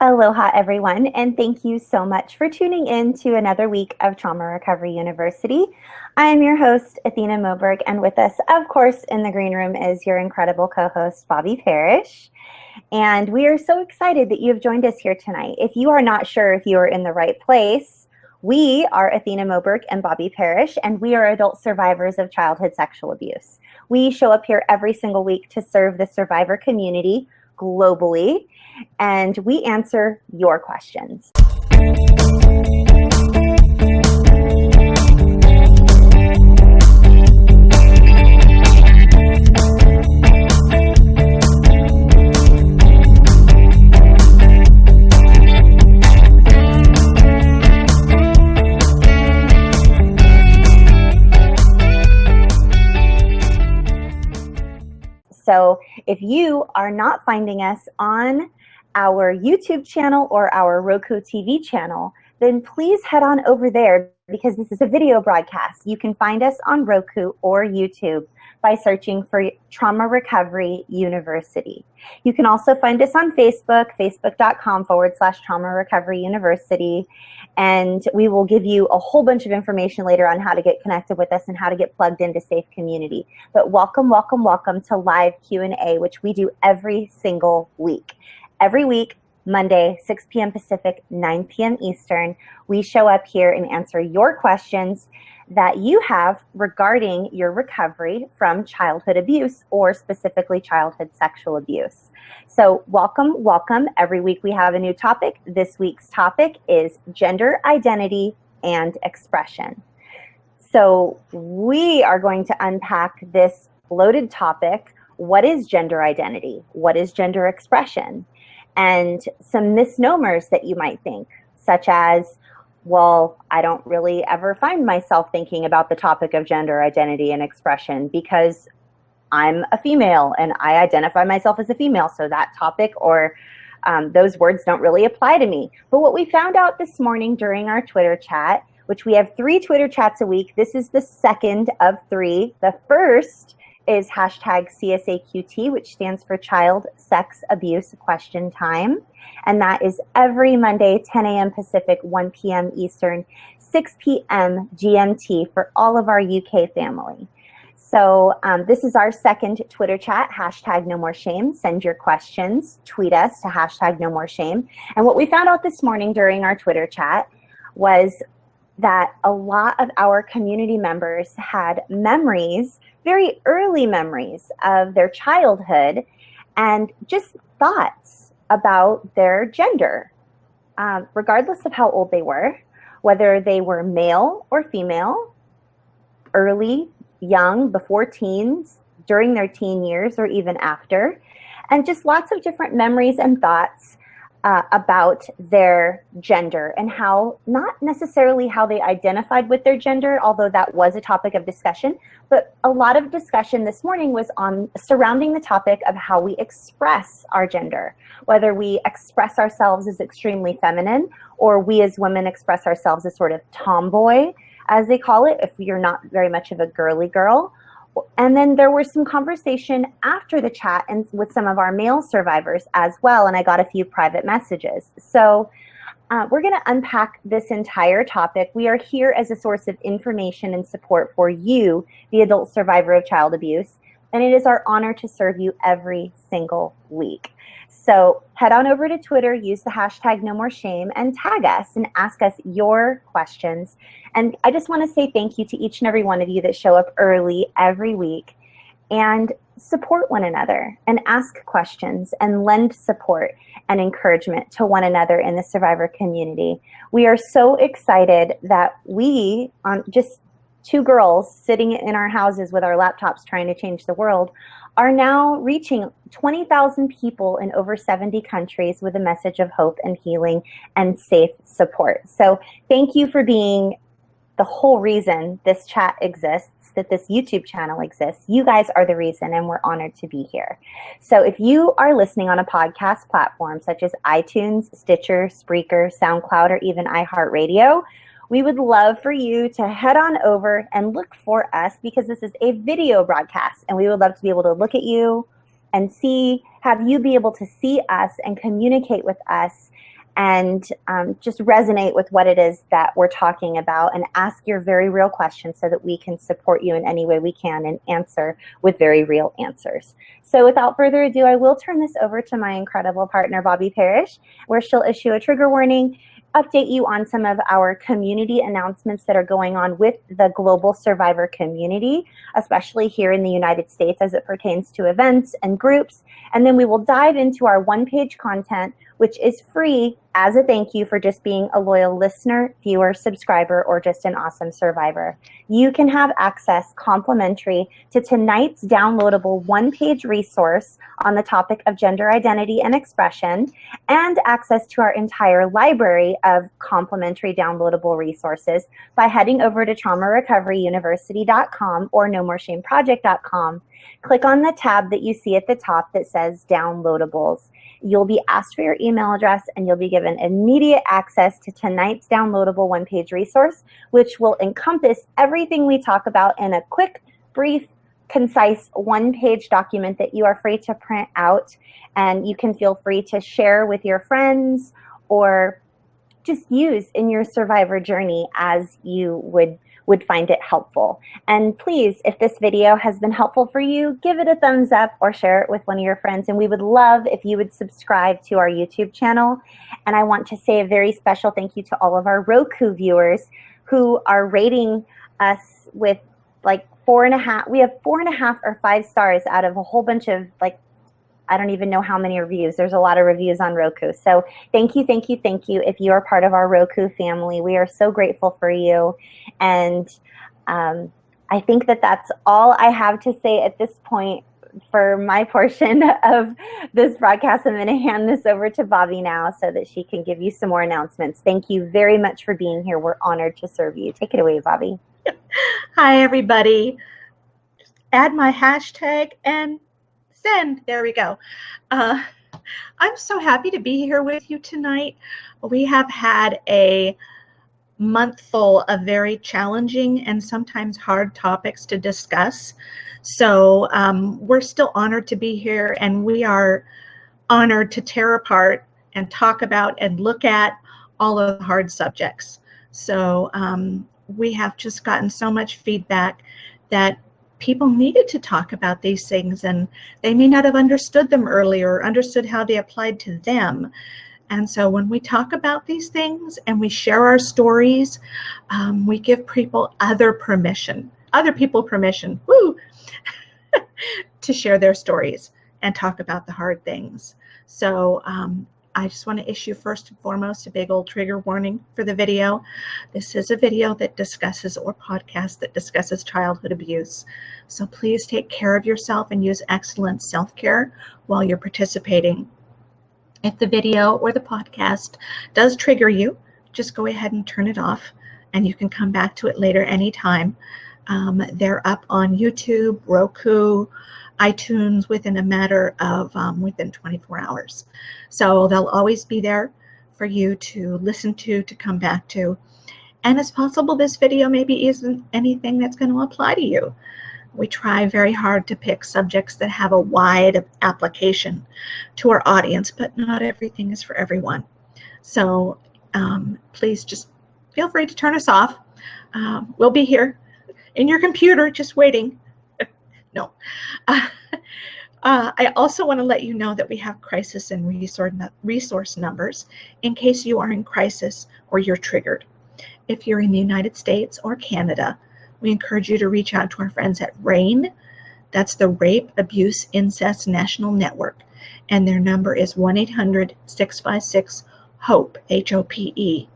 Aloha, everyone, and thank you so much for tuning in to another week of Trauma Recovery University. I am your host, Athena Moberg, and with us, of course, in the green room is your incredible co-host, Bobby Parrish. And we are so excited that you have joined us here tonight. If you are not sure if you are in the right place, we are Athena Moberg and Bobby Parrish, and we are adult survivors of childhood sexual abuse. We show up here every single week to serve the survivor community globally, and we answer your questions. So if you are not finding us on our YouTube channel or our Roku TV channel, then please head on over there because this is a video broadcast. You can find us on Roku or YouTube by searching for Trauma Recovery University. You can also find us on Facebook, facebook.com/Trauma Recovery University. And we will give you a whole bunch of information later on how to get connected with us and how to get plugged into Safe Community. But welcome, welcome, welcome to live Q&A, which we do every single week. Every week, Monday, 6 p.m. Pacific, 9 p.m. Eastern, we show up here and answer your questions that you have regarding your recovery from childhood abuse or specifically childhood sexual abuse. So welcome, welcome. Every week we have a new topic. This week's topic is gender identity and expression. So we are going to unpack this loaded topic. What is gender identity? What is gender expression? And some misnomers that you might think, such as, well, I don't really ever find myself thinking about the topic of gender identity and expression because I'm a female and I identify myself as a female, so that topic or those words don't really apply to me. But what we found out this morning during our Twitter chat, which we have 3 Twitter chats a week, this is the second of 3. The first is #CSAQT, which stands for Child Sex Abuse Question Time. And that is every Monday, 10 a.m. Pacific, 1 p.m. Eastern, 6 p.m. GMT for all of our UK family. So this is our second Twitter chat, #NoMoreShame. Send your questions, tweet us to #NoMoreShame. And what we found out this morning during our Twitter chat was that a lot of our community members had memories, very early memories of their childhood and just thoughts about their gender, regardless of how old they were, whether they were male or female, early, young, before teens, during their teen years, or even after, and just lots of different memories and thoughts about their gender and how, not necessarily how they identified with their gender, although that was a topic of discussion, but a lot of discussion this morning was on surrounding the topic of how we express our gender, whether we express ourselves as extremely feminine or we as women express ourselves as sort of tomboy, as they call it, if you're not very much of a girly girl. And then there was some conversation after the chat and with some of our male survivors as well, and I got a few private messages. So we're going to unpack this entire topic. We are here as a source of information and support for you, the adult survivor of child abuse, and it is our honor to serve you every single week. So head on over to Twitter, use the #NoMoreShame, and tag us and ask us your questions. And I just want to say thank you to each and every one of you that show up early every week and support one another and ask questions and lend support and encouragement to one another in the survivor community. We are so excited that we, just 2 girls sitting in our houses with our laptops trying to change the world, are now reaching 20,000 people in over 70 countries with a message of hope and healing and safe support. So thank you for being the whole reason this chat exists, that this YouTube channel exists. You guys are the reason, and we're honored to be here. So if you are listening on a podcast platform such as iTunes, Stitcher, Spreaker, SoundCloud, or even iHeartRadio, we would love for you to head on over and look for us because this is a video broadcast, and we would love to be able to look at you and have you be able to see us and communicate with us and just resonate with what it is that we're talking about and ask your very real questions so that we can support you in any way we can and answer with very real answers. So without further ado, I will turn this over to my incredible partner, Bobby Parrish, where she'll issue a trigger warning, update you on some of our community announcements that are going on with the global survivor community, especially here in the United States as it pertains to events and groups. And then we will dive into our one-page content, which is free as a thank you for just being a loyal listener, viewer, subscriber, or just an awesome survivor. You can have access complimentary to tonight's downloadable one-page resource on the topic of gender identity and expression, and access to our entire library of complimentary downloadable resources by heading over to traumarecoveryuniversity.com or nomore-shame-project.com. Click on the tab that you see at the top that says downloadables. You'll be asked for your email address and you'll be given immediate access to tonight's downloadable one-page resource, which will encompass everything we talk about in a quick, brief, concise one-page document that you are free to print out, and you can feel free to share with your friends or just use in your survivor journey as you would find it helpful. And please, if this video has been helpful for you, give it a thumbs up or share it with one of your friends. And we would love if you would subscribe to our YouTube channel. And I want to say a very special thank you to all of our Roku viewers who are rating us with like 4.5. We have 4.5 or 5 stars out of a whole bunch of, like, I don't even know how many reviews. There's a lot of reviews on Roku. So thank you, thank you, thank you. If you are part of our Roku family, we are so grateful for you. And I think that that's all I have to say at this point for my portion of this broadcast. I'm going to hand this over to Bobby now so that she can give you some more announcements. Thank you very much for being here. We're honored to serve you. Take it away, Bobby. Hi, everybody. Just add my hashtag and send. There we go. I'm so happy to be here with you tonight. We have had a month full of very challenging and sometimes hard topics to discuss. So we're still honored to be here, and we are honored to tear apart and talk about and look at all of the hard subjects. So we have just gotten so much feedback that people needed to talk about these things, and they may not have understood them earlier or understood how they applied to them. And so when we talk about these things and we share our stories, we give people other people permission, woo, to share their stories and talk about the hard things. So I just want to issue first and foremost a big old trigger warning for the video. This is a video that discusses, or podcast that discusses, childhood abuse. So please take care of yourself and use excellent self-care while you're participating. If the video or the podcast does trigger you, just go ahead and turn it off, and you can come back to it later anytime. They're up on YouTube, Roku, iTunes within a matter of within 24 hours. So they'll always be there for you to listen to come back to. And it's possible this video maybe isn't anything that's going to apply to you. We try very hard to pick subjects that have a wide application to our audience, but not everything is for everyone. So please just feel free to turn us off. We'll be here in your computer just waiting. No. I also want to let you know that we have crisis and resource numbers in case you are in crisis or you're triggered. If you're in the United States or Canada, we encourage you to reach out to our friends at RAINN. That's the Rape, Abuse, Incest National Network. And their number is 1-800-656-HOPE, H-O-P-E.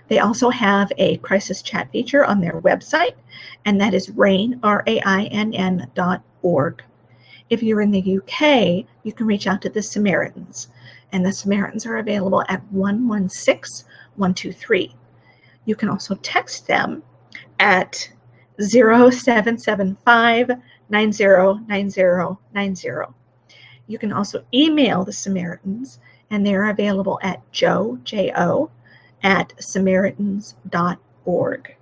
They also have a crisis chat feature on their website, and that is RAINN, RAINN.org. If you're in the UK, you can reach out to the Samaritans, and the Samaritans are available at 116-123. You can also text them at 0775-909090. You can also email the Samaritans, and they're available at joe@samaritans.org.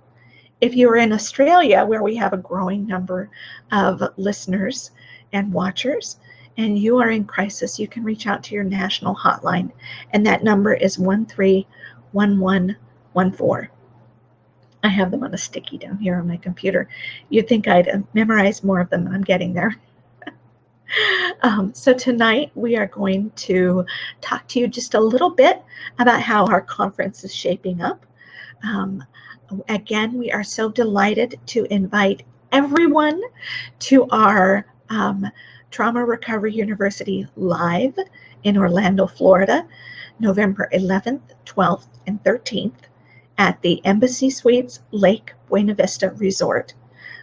If you're in Australia, where we have a growing number of listeners and watchers, and you are in crisis, you can reach out to your national hotline, and that number is 131114. I have them on a sticky down here on my computer. You'd think I'd memorize more of them, and I'm getting there. So tonight we are going to talk to you just a little bit about how our conference is shaping up. Again, we are so delighted to invite everyone to our Trauma Recovery University Live in Orlando, Florida, November 11th, 12th, and 13th at the Embassy Suites Lake Buena Vista Resort.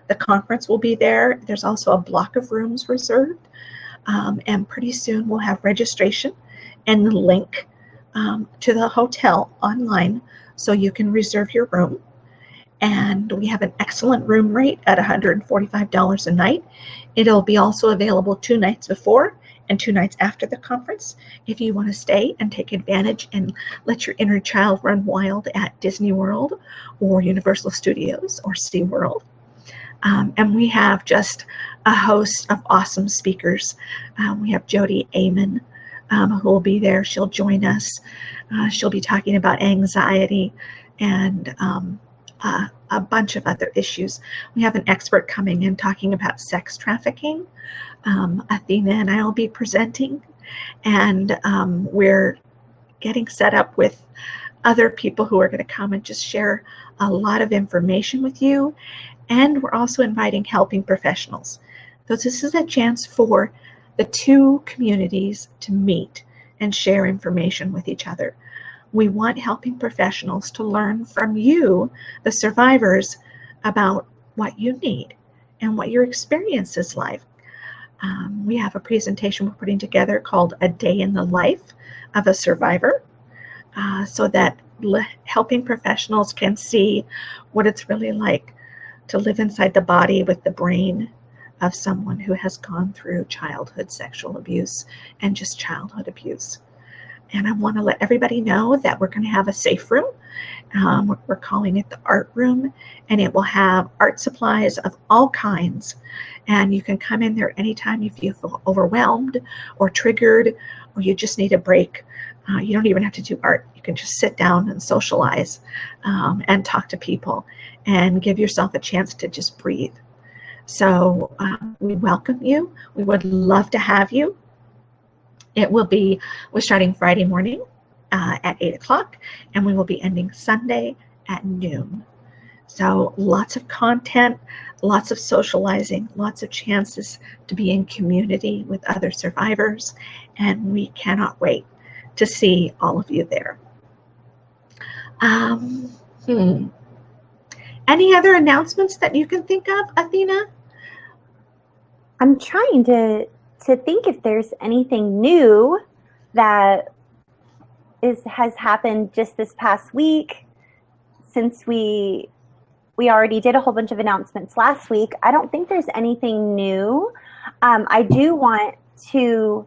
The conference will be there. There's also a block of rooms reserved, and pretty soon we'll have registration and the link to the hotel online so you can reserve your room. And we have an excellent room rate at $145 a night. It'll be also available 2 nights before and 2 nights after the conference if you want to stay and take advantage and let your inner child run wild at Disney World or Universal Studios or SeaWorld. And we have just a host of awesome speakers. We have Jody Amen, who will be there. She'll join us. She'll be talking about anxiety and a bunch of other issues. We have an expert coming in talking about sex trafficking. Athena and I will be presenting, and we're getting set up with other people who are going to come and just share a lot of information with you. And we're also inviting helping professionals. So this is a chance for the 2 communities to meet and share information with each other. We want helping professionals to learn from you, the survivors, about what you need and what your experience is like. We have a presentation we're putting together called A Day in the Life of a Survivor, so that helping professionals can see what it's really like to live inside the body with the brain of someone who has gone through childhood sexual abuse and just childhood abuse. And I want to let everybody know that we're going to have a safe room. We're calling it the art room, and it will have art supplies of all kinds. And you can come in there anytime if you feel overwhelmed or triggered, or you just need a break. You don't even have to do art. You can just sit down and socialize and talk to people and give yourself a chance to just breathe. So we welcome you. We would love to have you. We're starting Friday morning at 8 o'clock, and we will be ending Sunday at noon. So lots of content, lots of socializing, lots of chances to be in community with other survivors, and we cannot wait to see all of you there. Any other announcements that you can think of, Athena? I'm trying to think if there's anything new that has happened just this past week, since we already did a whole bunch of announcements last week. I don't think there's anything new. I do want to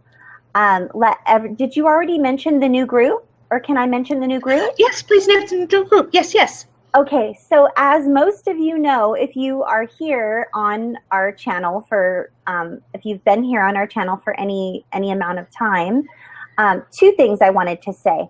did you already mention the new group, or can I mention the new group? Yes, please mention the new group. Yes. Okay, so as most of you know, if you are here on our channel for, if you've been here on our channel for any amount of time, 2 things I wanted to say.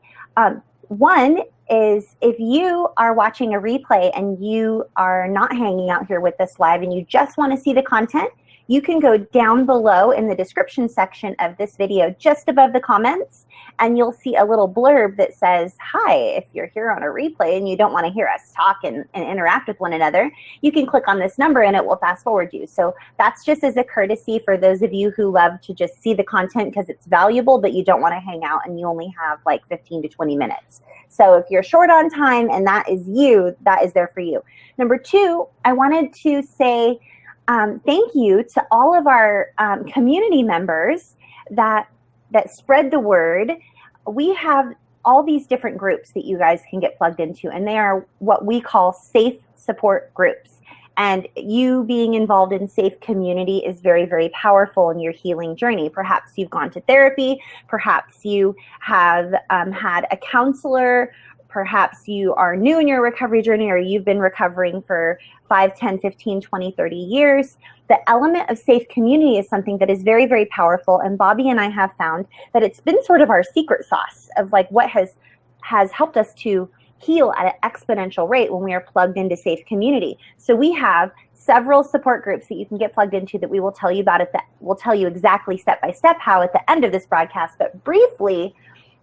One is, if you are watching a replay and you are not hanging out here with us live and you just want to see the content, you can go down below in the description section of this video, just above the comments, and you'll see a little blurb that says, hi, if you're here on a replay and you don't want to hear us talk and interact with one another, you can click on this number and it will fast forward you. So that's just as a courtesy for those of you who love to just see the content because it's valuable, but you don't want to hang out and you only have like 15 to 20 minutes. So if you're short on time and that is you, that is there for you. Number 2, I wanted to say thank you to all of our community members that spread the word. We have all these different groups that you guys can get plugged into, and they are what we call safe support groups. And you being involved in safe community is very, very powerful in your healing journey. Perhaps you've gone to therapy, perhaps you have had a counselor, perhaps you are new in your recovery journey, or you've been recovering for 5, 10, 15, 20, 30 years, the element of safe community is something that is very, very powerful. And Bobby and I have found that it's been sort of our secret sauce of like what has helped us to heal at an exponential rate when we are plugged into safe community. So we have several support groups that you can get plugged into that we will tell you about we'll tell you exactly step by step how at the end of this broadcast. But briefly,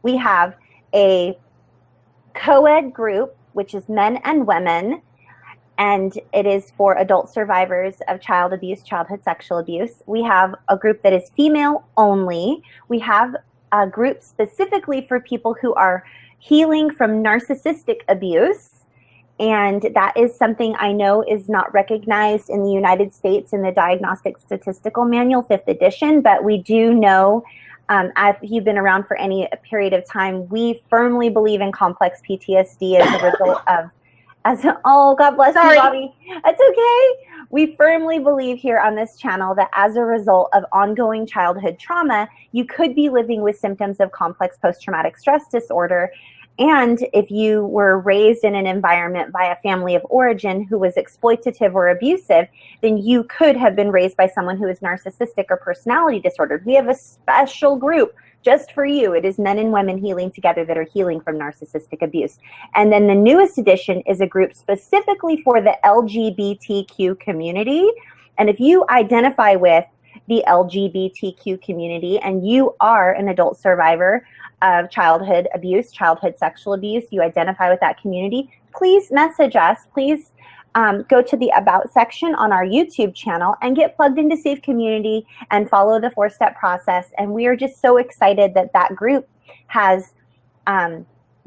we have a co-ed group, which is men and women, and it is for adult survivors of child abuse, childhood sexual abuse. We have a group that is female only. We have a group specifically for people who are healing from narcissistic abuse. And that is something I know is not recognized in the United States in the Diagnostic Statistical Manual, 5th edition, but we do know, if you've been around for any period of time, we firmly believe in complex PTSD as a result of, oh, God bless you, Bobby. That's okay. We firmly believe here on this channel that as a result of ongoing childhood trauma, you could be living with symptoms of complex post-traumatic stress disorder. And if you were raised in an environment by a family of origin who was exploitative or abusive, then you could have been raised by someone who is narcissistic or personality disordered. We have a special group just for you. It is men and women healing together that are healing from narcissistic abuse. And then the newest edition is a group specifically for the LGBTQ community. And if you identify with the LGBTQ community and you are an adult survivor of childhood abuse, childhood sexual abuse, you identify with that community, please message us. Please go to the About section on our YouTube channel and get plugged into Safe Community and follow the 4-step process. And we are just so excited that that group has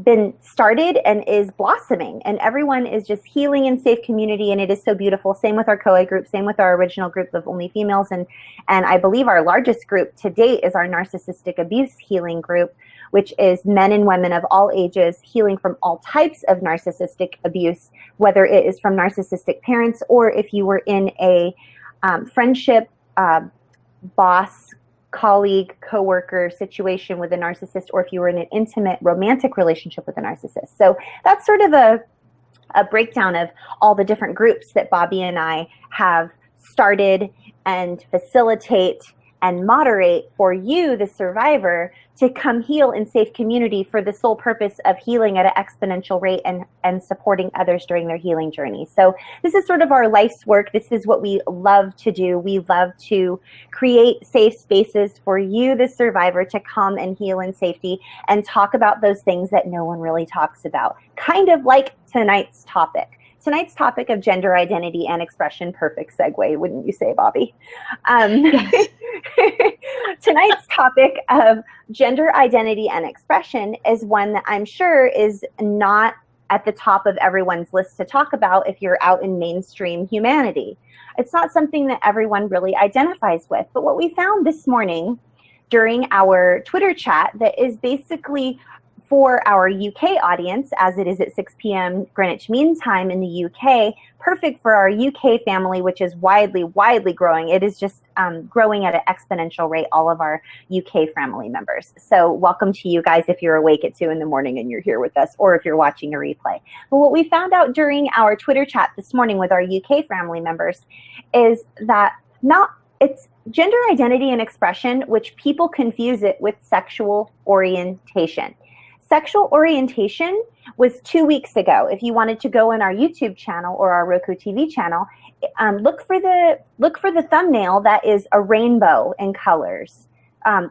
been started and is blossoming, and everyone is just healing in Safe Community, and it is so beautiful. Same with our co-ed group, same with our original group of only females, and I believe our largest group to date is our narcissistic abuse healing group, which is men and women of all ages healing from all types of narcissistic abuse, whether it is from narcissistic parents or if you were in a friendship, boss, colleague, coworker situation with a narcissist, or if you were in an intimate romantic relationship with a narcissist. So that's sort of a breakdown of all the different groups that Bobby and I have started and facilitate and moderate for you, the survivor, to come heal in Safe Community for the sole purpose of healing at an exponential rate and supporting others during their healing journey. So this is sort of our life's work. This is what we love to do. We love to create safe spaces for you, the survivor, to come and heal in safety and talk about those things that no one really talks about. Kind of like tonight's topic. Tonight's topic of gender identity and expression, perfect segue, wouldn't you say, Bobby? Yes. Tonight's topic of gender identity and expression is one that I'm sure is not at the top of everyone's list to talk about if you're out in mainstream humanity. It's not something that everyone really identifies with. But what we found this morning during our Twitter chat that is basically for our UK audience, as it is at 6 p.m. Greenwich Mean Time in the UK, perfect for our UK family, which is widely growing. It is just growing at an exponential rate, all of our UK family members. So welcome to you guys if you're awake at 2 in the morning and you're here with us, or if you're watching a replay. But what we found out during our Twitter chat this morning with our UK family members is that it's gender identity and expression, which people confuse it with sexual orientation. Sexual orientation was 2 weeks ago. If you wanted to go on our YouTube channel or our Roku TV channel, look for the thumbnail that is a rainbow in colors,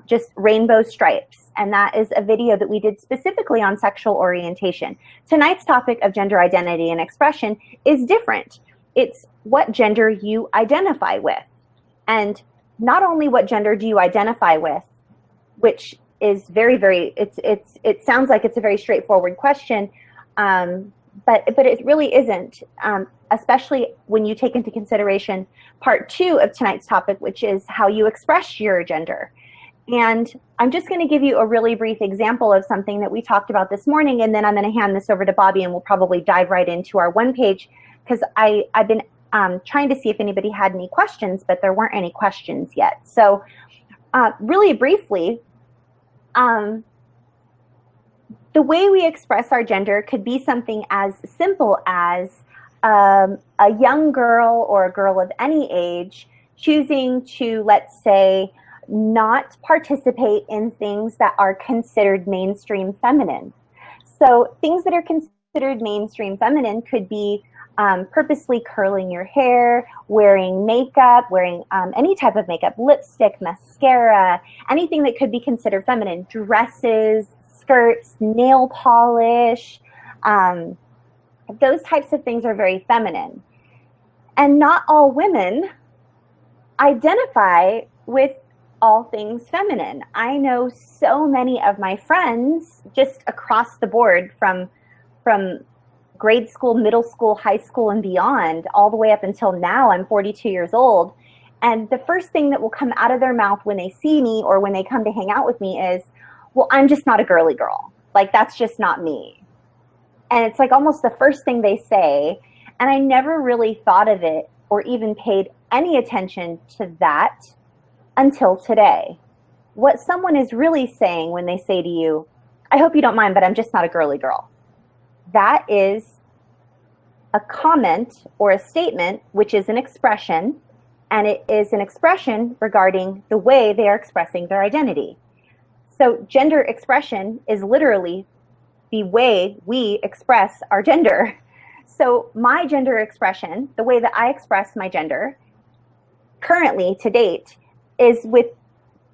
just rainbow stripes. And that is a video that we did specifically on sexual orientation. Tonight's topic of gender identity and expression is different. It's what gender you identify with. And not only what gender do you identify with, which is it sounds like it's a very straightforward question, but it really isn't, especially when you take into consideration part 2 of tonight's topic, which is how you express your gender. And I'm just going to give you a really brief example of something that we talked about this morning, and then I'm going to hand this over to Bobby, and we'll probably dive right into our one page, because I've been trying to see if anybody had any questions, but there weren't any questions yet. So really briefly, the way we express our gender could be something as simple as a young girl or a girl of any age choosing to, let's say, not participate in things that are considered mainstream feminine. So things that are considered mainstream feminine could be purposely curling your hair, wearing makeup, wearing any type of makeup, lipstick, mascara, anything that could be considered feminine, dresses, skirts, nail polish, those types of things are very feminine. And not all women identify with all things feminine. I know so many of my friends just across the board from grade school, middle school, high school, and beyond, all the way up until now. I'm 42 years old. And the first thing that will come out of their mouth when they see me or when they come to hang out with me is, well, I'm just not a girly girl. Like, that's just not me. And it's like almost the first thing they say. And I never really thought of it or even paid any attention to that until today. What someone is really saying when they say to you, I hope you don't mind, but I'm just not a girly girl. That is a comment or a statement, which is an expression, and it is an expression regarding the way they are expressing their identity. So gender expression is literally the way we express our gender. So my gender expression, the way that I express my gender currently to date, is with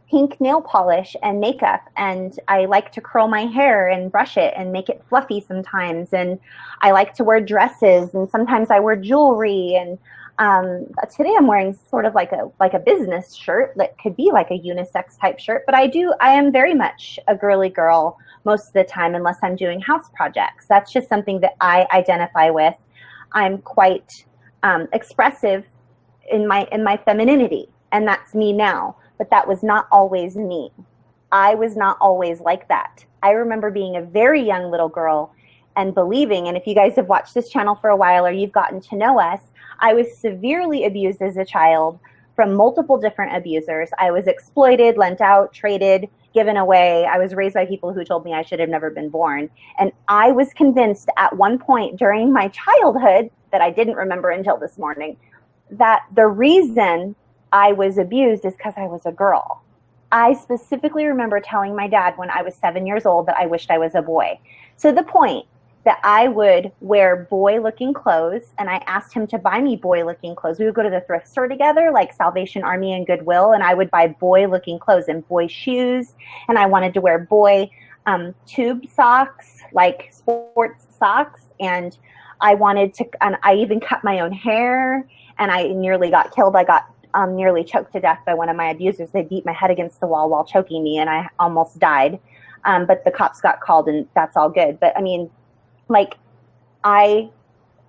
pink nail polish and makeup, and I like to curl my hair and brush it and make it fluffy sometimes, and I like to wear dresses, and sometimes I wear jewelry, and today I'm wearing sort of like a business shirt that could be like a unisex type shirt, but I am very much a girly girl most of the time unless I'm doing house projects. That's just something that I identify with. I'm quite expressive in my femininity, and that's me now. But that was not always me. I was not always like that. I remember being a very young little girl and believing, and if you guys have watched this channel for a while or you've gotten to know us, I was severely abused as a child from multiple different abusers. I was exploited, lent out, traded, given away. I was raised by people who told me I should have never been born. And I was convinced at one point during my childhood, that I didn't remember until this morning, that the reason I was abused is because I was a girl. I specifically remember telling my dad when I was 7 years old that I wished I was a boy, to the point that I would wear boy-looking clothes, and I asked him to buy me boy-looking clothes. We would go to the thrift store together, like Salvation Army and Goodwill, and I would buy boy-looking clothes and boy shoes, and I wanted to wear boy tube socks, like sports socks, and I wanted to, and I even cut my own hair, and I nearly got killed. I got nearly choked to death by one of my abusers. They beat my head against the wall while choking me, and I almost died. But the cops got called, and that's all good. But I mean, like, I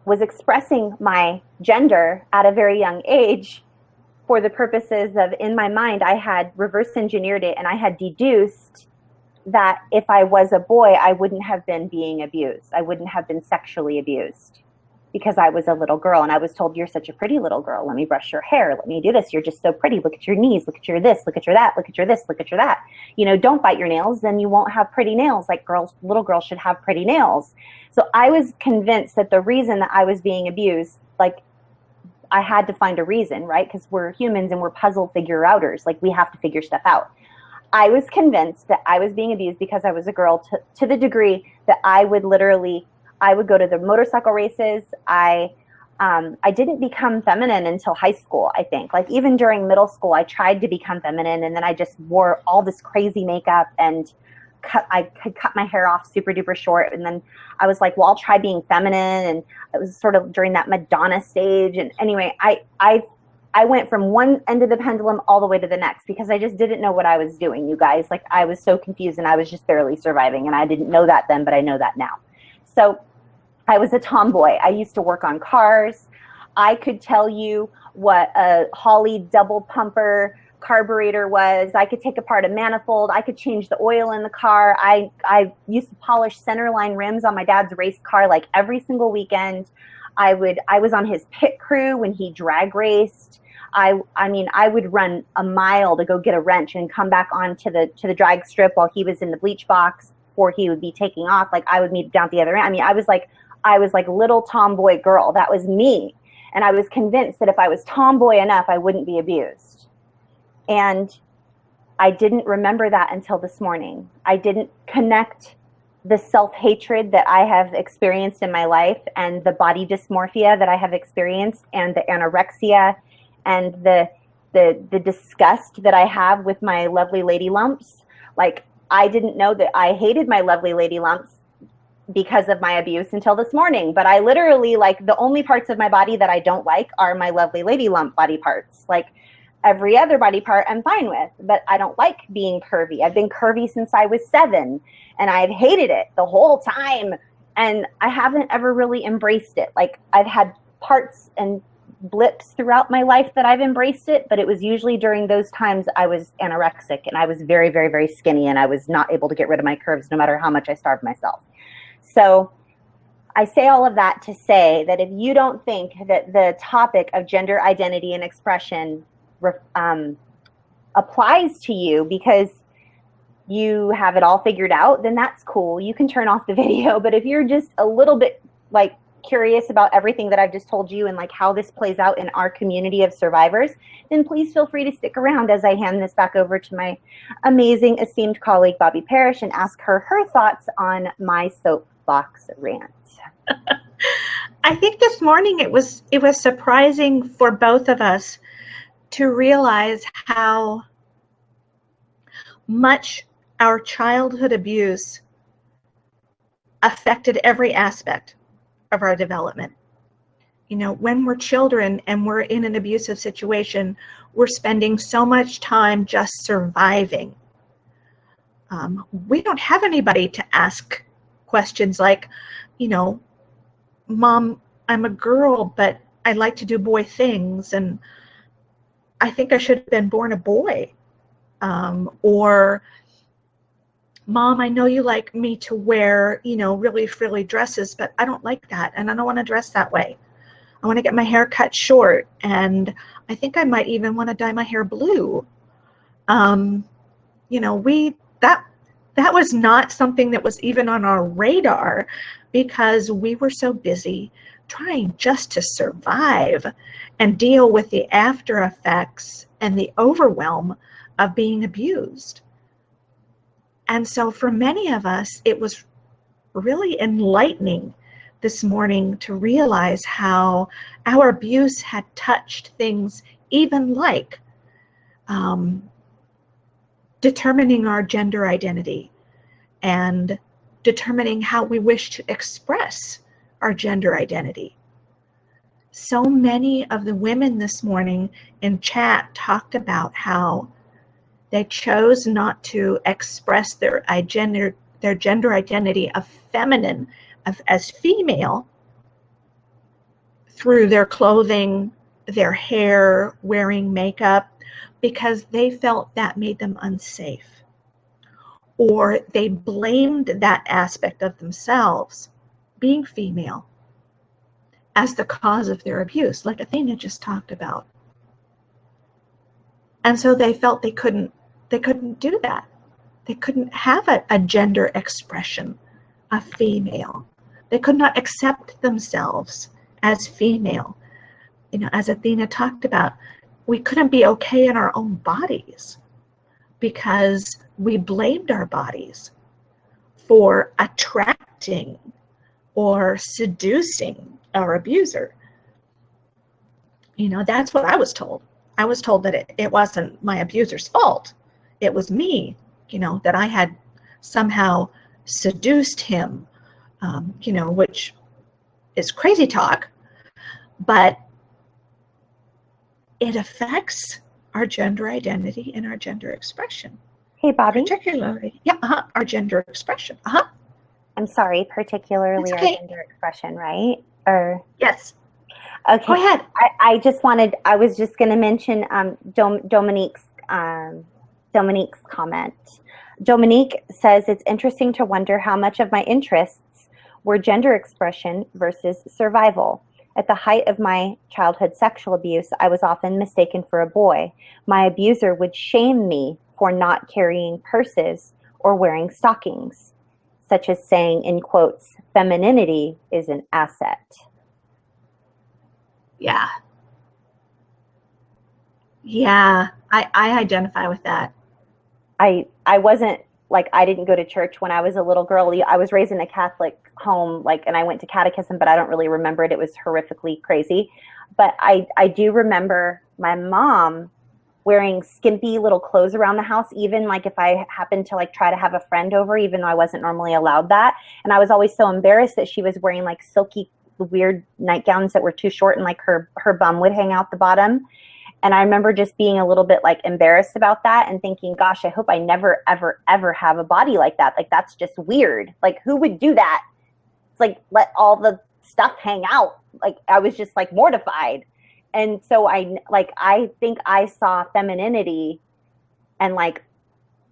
was expressing my gender at a very young age for the purposes of, in my mind, I had reverse engineered it, and I had deduced that if I was a boy, I wouldn't have been being abused. I wouldn't have been sexually abused, because I was a little girl, and I was told, you're such a pretty little girl. Let me brush your hair. Let me do this. You're just so pretty. Look at your knees. Look at your this. Look at your that. Look at your this. Look at your that. You know, don't bite your nails, then you won't have pretty nails. Like, little girls should have pretty nails. So I was convinced that the reason that I was being abused, like, I had to find a reason, right? Because we're humans and we're puzzle figure outers. Like, we have to figure stuff out. I was convinced that I was being abused because I was a girl, to the degree that I would go to the motorcycle races. I didn't become feminine until high school, I think. Like, even during middle school, I tried to become feminine, and then I just wore all this crazy makeup, and I could cut my hair off super duper short. And then I was like, well, I'll try being feminine. And it was sort of during that Madonna stage. And anyway, I went from one end of the pendulum all the way to the next, because I just didn't know what I was doing, you guys. Like, I was so confused, and I was just barely surviving. And I didn't know that then, but I know that now. So I was a tomboy. I used to work on cars. I could tell you what a Holley double pumper carburetor was. I could take apart a manifold. I could change the oil in the car. I used to polish centerline rims on my dad's race car like every single weekend. I was on his pit crew when he drag raced. I mean, I would run a mile to go get a wrench and come back onto the drag strip while he was in the bleach box before he would be taking off, like I would meet down at the other end. I mean, I was like little tomboy girl. That was me. And I was convinced that if I was tomboy enough, I wouldn't be abused. And I didn't remember that until this morning. I didn't connect the self-hatred that I have experienced in my life and the body dysmorphia that I have experienced and the anorexia and the disgust that I have with my lovely lady lumps. Like, I didn't know that I hated my lovely lady lumps because of my abuse until this morning. But I literally, like, the only parts of my body that I don't like are my lovely lady lump body parts. Like, every other body part I'm fine with, but I don't like being curvy. I've been curvy since I was 7, and I've hated it the whole time. And I haven't ever really embraced it. Like, I've had parts and blips throughout my life that I've embraced it, but it was usually during those times I was anorexic and I was very, very, very skinny, and I was not able to get rid of my curves no matter how much I starved myself. So I say all of that to say that if you don't think that the topic of gender identity and expression applies to you because you have it all figured out, then that's cool. You can turn off the video. But if you're just a little bit like curious about everything that I've just told you and like how this plays out in our community of survivors, then please feel free to stick around as I hand this back over to my amazing esteemed colleague Bobbi Parish and ask her thoughts on my soapbox rant. I think this morning it was surprising for both of us to realize how much our childhood abuse affected every aspect of our development. You know, when we're children and we're in an abusive situation, we're spending so much time just surviving. We don't have anybody to ask questions like, you know, Mom, I'm a girl, but I like to do boy things, and I think I should have been born a boy. Or, Mom, I know you like me to wear, you know, really frilly dresses, but I don't like that, and I don't want to dress that way. I want to get my hair cut short, and I think I might even want to dye my hair blue. You know, that was not something that was even on our radar because we were so busy trying just to survive and deal with the after effects and the overwhelm of being abused. And so for many of us, it was really enlightening this morning to realize how our abuse had touched things even like determining our gender identity and determining how we wish to express our gender identity. So many of the women this morning in chat talked about how they chose not to express their gender identity of feminine, as female, through their clothing, their hair, wearing makeup, because they felt that made them unsafe. Or they blamed that aspect of themselves, being female, as the cause of their abuse, like Athena just talked about. And so they felt they couldn't do that. They couldn't have a gender expression of female. They could not accept themselves as female. You know, as Athena talked about, we couldn't be okay in our own bodies because we blamed our bodies for attracting or seducing our abuser. You know, that's what I was told. I was told that it wasn't my abuser's fault. It was me, you know, that I had somehow seduced him, you know, which is crazy talk, but it affects our gender identity and our gender expression. Hey, Bobbi. Particularly, our gender expression. I'm sorry, particularly our gender expression, right? Or yes. Okay. Go ahead. I was just going to mention Dominique's comment. Dominique says, it's interesting to wonder how much of my interests were gender expression versus survival. At the height of my childhood sexual abuse, I was often mistaken for a boy. My abuser would shame me for not carrying purses or wearing stockings. such as saying, in quotes, femininity is an asset. Yeah. Yeah, I identify with that. I wasn't like, I didn't go to church when I was a little girl. I was raised in a Catholic home, like, and I went to catechism, but I don't really remember it. It was horrifically crazy. But I do remember my mom wearing skimpy little clothes around the house, even like if I happened to like try to have a friend over, even though I wasn't normally allowed that. And I was always so embarrassed that she was wearing like silky, weird nightgowns that were too short and like her bum would hang out the bottom. And I remember just being a little bit like embarrassed about that and thinking, gosh, I hope I never, ever, ever have a body like that. Like, that's just weird. Like, who would do that? It's like, let all the stuff hang out. Like, I was just like mortified. And so I think I saw femininity and like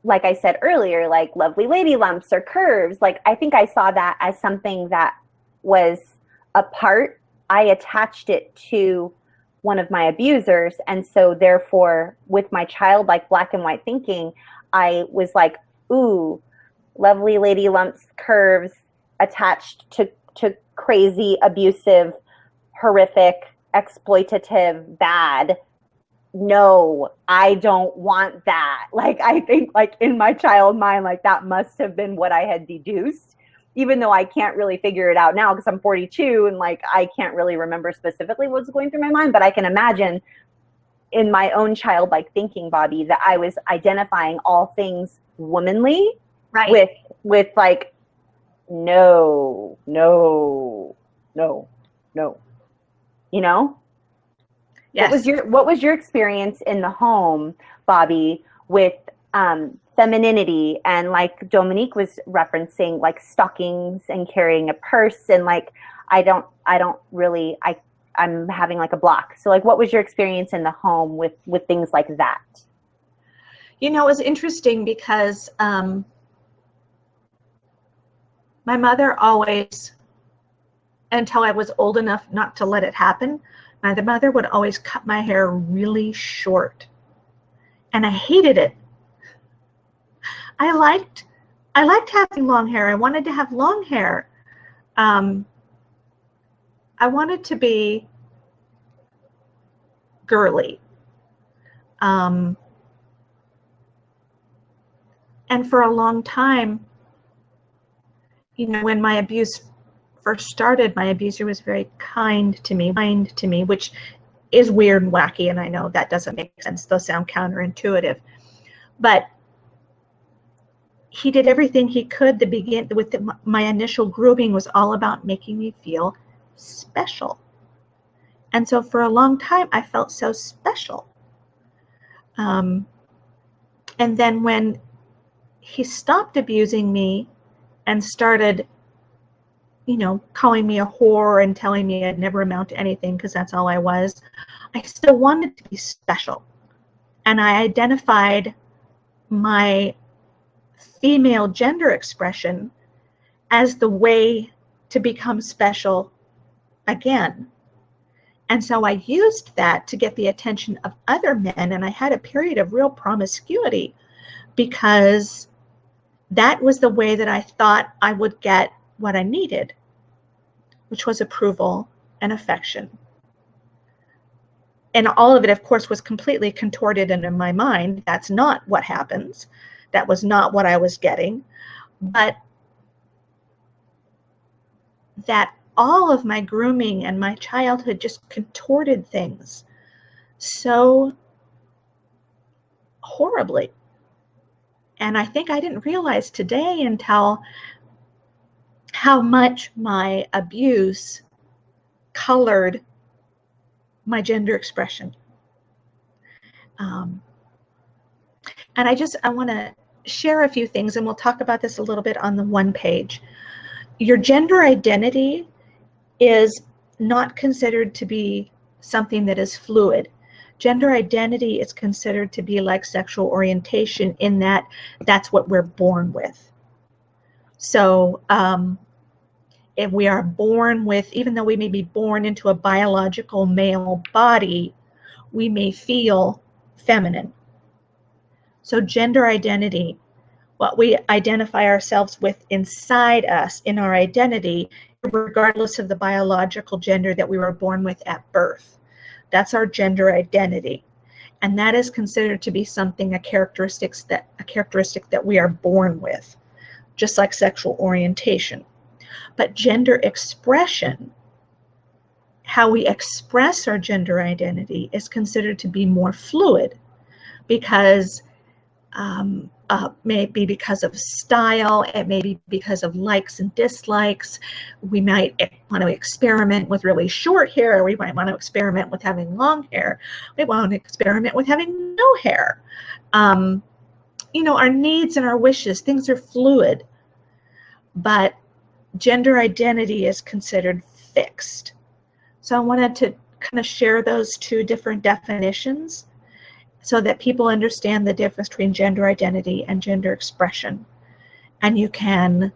I said earlier, like lovely lady lumps or curves. Like, I think I saw that as something that was a part. I attached it to one of my abusers. And so therefore, with my childlike black and white thinking, I was like, ooh, lovely lady lumps, curves attached to crazy, abusive, horrific, exploitative, bad. No, I don't want that. Like, I think like in my child mind, like that must have been what I had deduced, even though I can't really figure it out now because I'm 42 and like I can't really remember specifically what's going through my mind, but I can imagine in my own childlike thinking, Bobby, that I was identifying all things womanly, right, with like, no, no, no, no. You know? yes. What was your experience in the home, Bobby, with femininity and like Dominique was referencing like stockings and carrying a purse and like I'm having like a block. So like what was your experience in the home with things like that? You know, it was interesting because my mother always, until I was old enough not to let it happen, my mother would always cut my hair really short. And I hated it. I liked having long hair. I wanted to have long hair. I wanted to be girly. And for a long time, you know, when my abuse first started, my abuser was very kind to me, which is weird and wacky, and I know that doesn't make sense. Those sound counterintuitive. But he did everything he could to begin with. My initial grooming was all about making me feel special. And so for a long time, I felt so special. And then when he stopped abusing me and started, you know, calling me a whore and telling me I'd never amount to anything because that's all I was, I still wanted to be special. And I identified my female gender expression as the way to become special again. And so I used that to get the attention of other men, and I had a period of real promiscuity because that was the way that I thought I would get what I needed, which was approval and affection. And all of it, of course, was completely contorted in my mind. That's not what happens. That was not what I was getting. But that all of my grooming and my childhood just contorted things so horribly. And I think I didn't realize today until how much my abuse colored my gender expression. And I want to share a few things, and we'll talk about this a little bit on the one page. Your gender identity is not considered to be something that is fluid. Gender identity is considered to be like sexual orientation in that that's what we're born with. So if we are born with, even though we may be born into a biological male body, we may feel feminine. So gender identity, what we identify ourselves with inside us, in our identity, regardless of the biological gender that we were born with at birth. That's our gender identity. And that is considered to be something, a characteristic that we are born with, just like sexual orientation. But gender expression, how we express our gender identity, is considered to be more fluid, because maybe because of style, it may be because of likes and dislikes. We might want to experiment with really short hair, we might want to experiment with having long hair, we want to experiment with having no hair. You know, our needs and our wishes, things are fluid, but gender identity is considered fixed. So I wanted to kind of share those two different definitions so that people understand the difference between gender identity and gender expression. And you can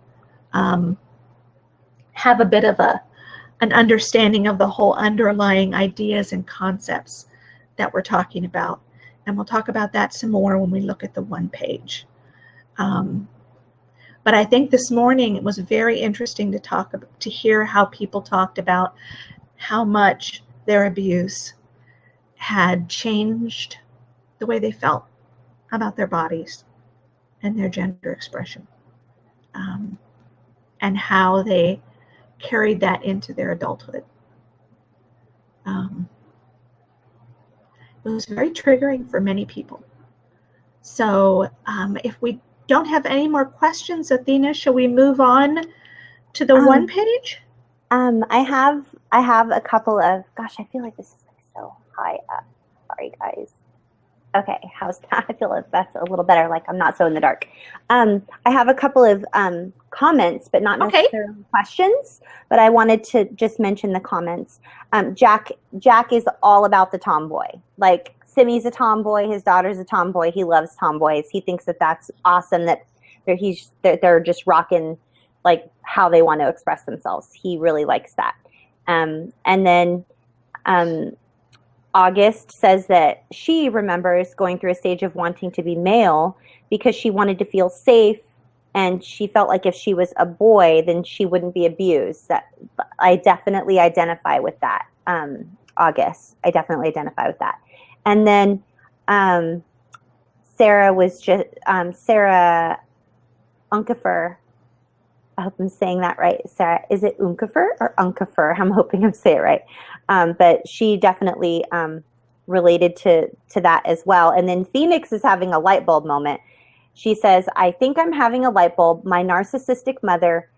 have a bit of an understanding of the whole underlying ideas and concepts that we're talking about. And we'll talk about that some more when we look at the one page. But I think this morning it was very interesting to hear how people talked about how much their abuse had changed the way they felt about their bodies and their gender expression, and how they carried that into their adulthood. It was very triggering for many people. So if we don't have any more questions, Athena, shall we move on to the one page? I have a couple of, gosh, I feel like this is like so high up. Sorry, guys. Okay, how's that? I feel like that's a little better, like I'm not so in the dark. I have a couple of comments, but not necessarily questions, but I wanted to just mention the comments. Jack is all about the tomboy. Like, Simi's a tomboy, his daughter's a tomboy, he loves tomboys. He thinks that that's awesome, that they're just rocking like how they want to express themselves. He really likes that. And then August says that she remembers going through a stage of wanting to be male because she wanted to feel safe, and she felt like if she was a boy, then she wouldn't be abused. That I definitely identify with that. August, I definitely identify with that. And then Sarah was just Sarah Unkefer. I hope I'm saying that right. Sarah, is it Unkefer or Unkefer? I'm hoping I'm saying it right. But she definitely related to that as well. And then Phoenix is having a light bulb moment. She says, I think I'm having a light bulb. My narcissistic mother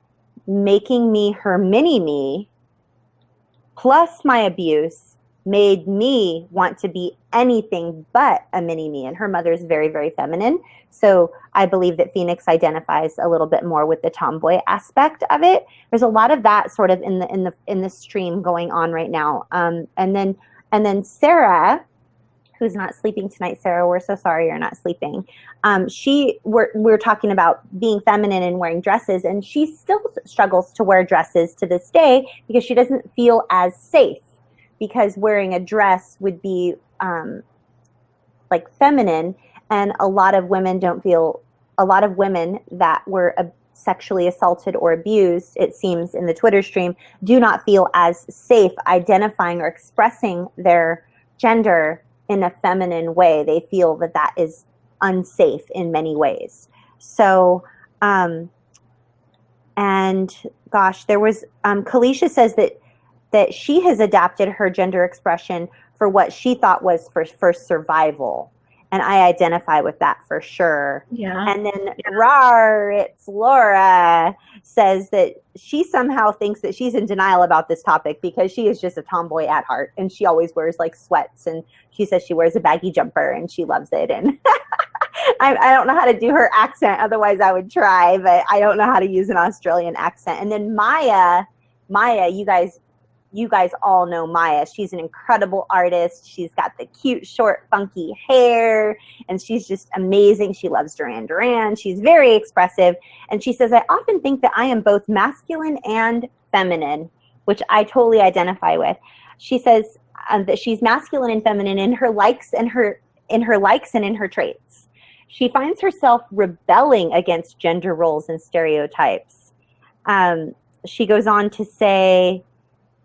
making me her mini-me plus my abuse made me want to be anything but a mini-me. And her mother is very, very feminine. So I believe that Phoenix identifies a little bit more with the tomboy aspect of it. There's a lot of that sort of in the stream going on right now. And then Sarah, who's not sleeping tonight, Sarah, we're so sorry you're not sleeping. We're talking about being feminine and wearing dresses, and she still struggles to wear dresses to this day because she doesn't feel as safe, because wearing a dress would be like feminine, and a lot of women that were sexually assaulted or abused, it seems in the Twitter stream, do not feel as safe identifying or expressing their gender in a feminine way. They feel that that is unsafe in many ways. So, and gosh, there was, Kalisha says that she has adapted her gender expression for what she thought was for survival. And I identify with that for sure. Yeah. And then it's Laura, says that she somehow thinks that she's in denial about this topic because she is just a tomboy at heart. And she always wears like sweats. And she says she wears a baggy jumper and she loves it. And I don't know how to do her accent. Otherwise I would try, but I don't know how to use an Australian accent. And then Maya, you guys all know Maya. She's an incredible artist. She's got the cute, short, funky hair, and she's just amazing. She loves Duran Duran. She's very expressive. And she says, I often think that I am both masculine and feminine, which I totally identify with. She says that she's masculine and feminine in her likes and in her traits. she finds herself rebelling against gender roles and stereotypes. She goes on to say,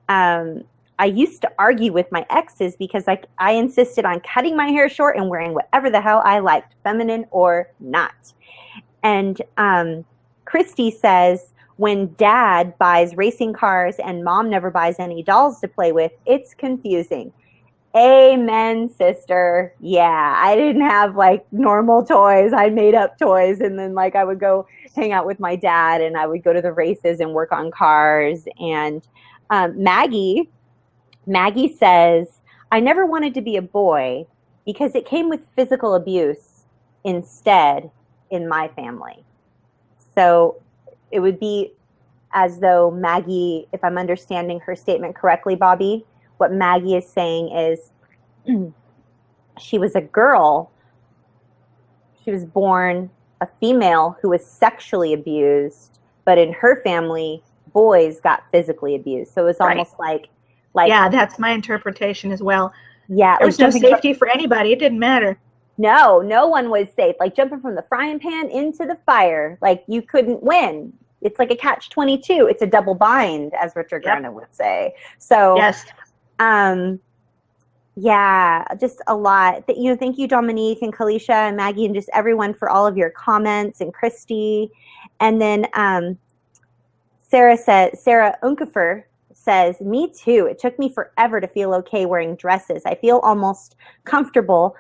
I used to argue with my exes because I insisted on cutting my hair short and wearing whatever the hell I liked, feminine or not. And Christy says, when dad buys racing cars and mom never buys any dolls to play with, it's confusing. Amen, sister. Yeah, I didn't have like normal toys. I made up toys, and then like I would go hang out with my dad, and I would go to the races and work on cars. And Maggie says, I never wanted to be a boy because it came with physical abuse instead in my family. So it would be as though Maggie, if I'm understanding her statement correctly, Bobby, what Maggie is saying is she was a girl. She was born a female who was sexually abused, but in her family, boys got physically abused. So it was almost like yeah, that's my interpretation as well. Yeah, there was no safety for anybody. It didn't matter. No one was safe. Like jumping from the frying pan into the fire, like you couldn't win. It's like a catch-22. It's a double bind, as Richard Grana would say. So yes, yeah, just a lot. Thank you, Dominique and Kalisha and Maggie and just everyone for all of your comments, and Christy. And then Sarah Unkefer says, me too. It took me forever to feel okay wearing dresses. I feel almost comfortable.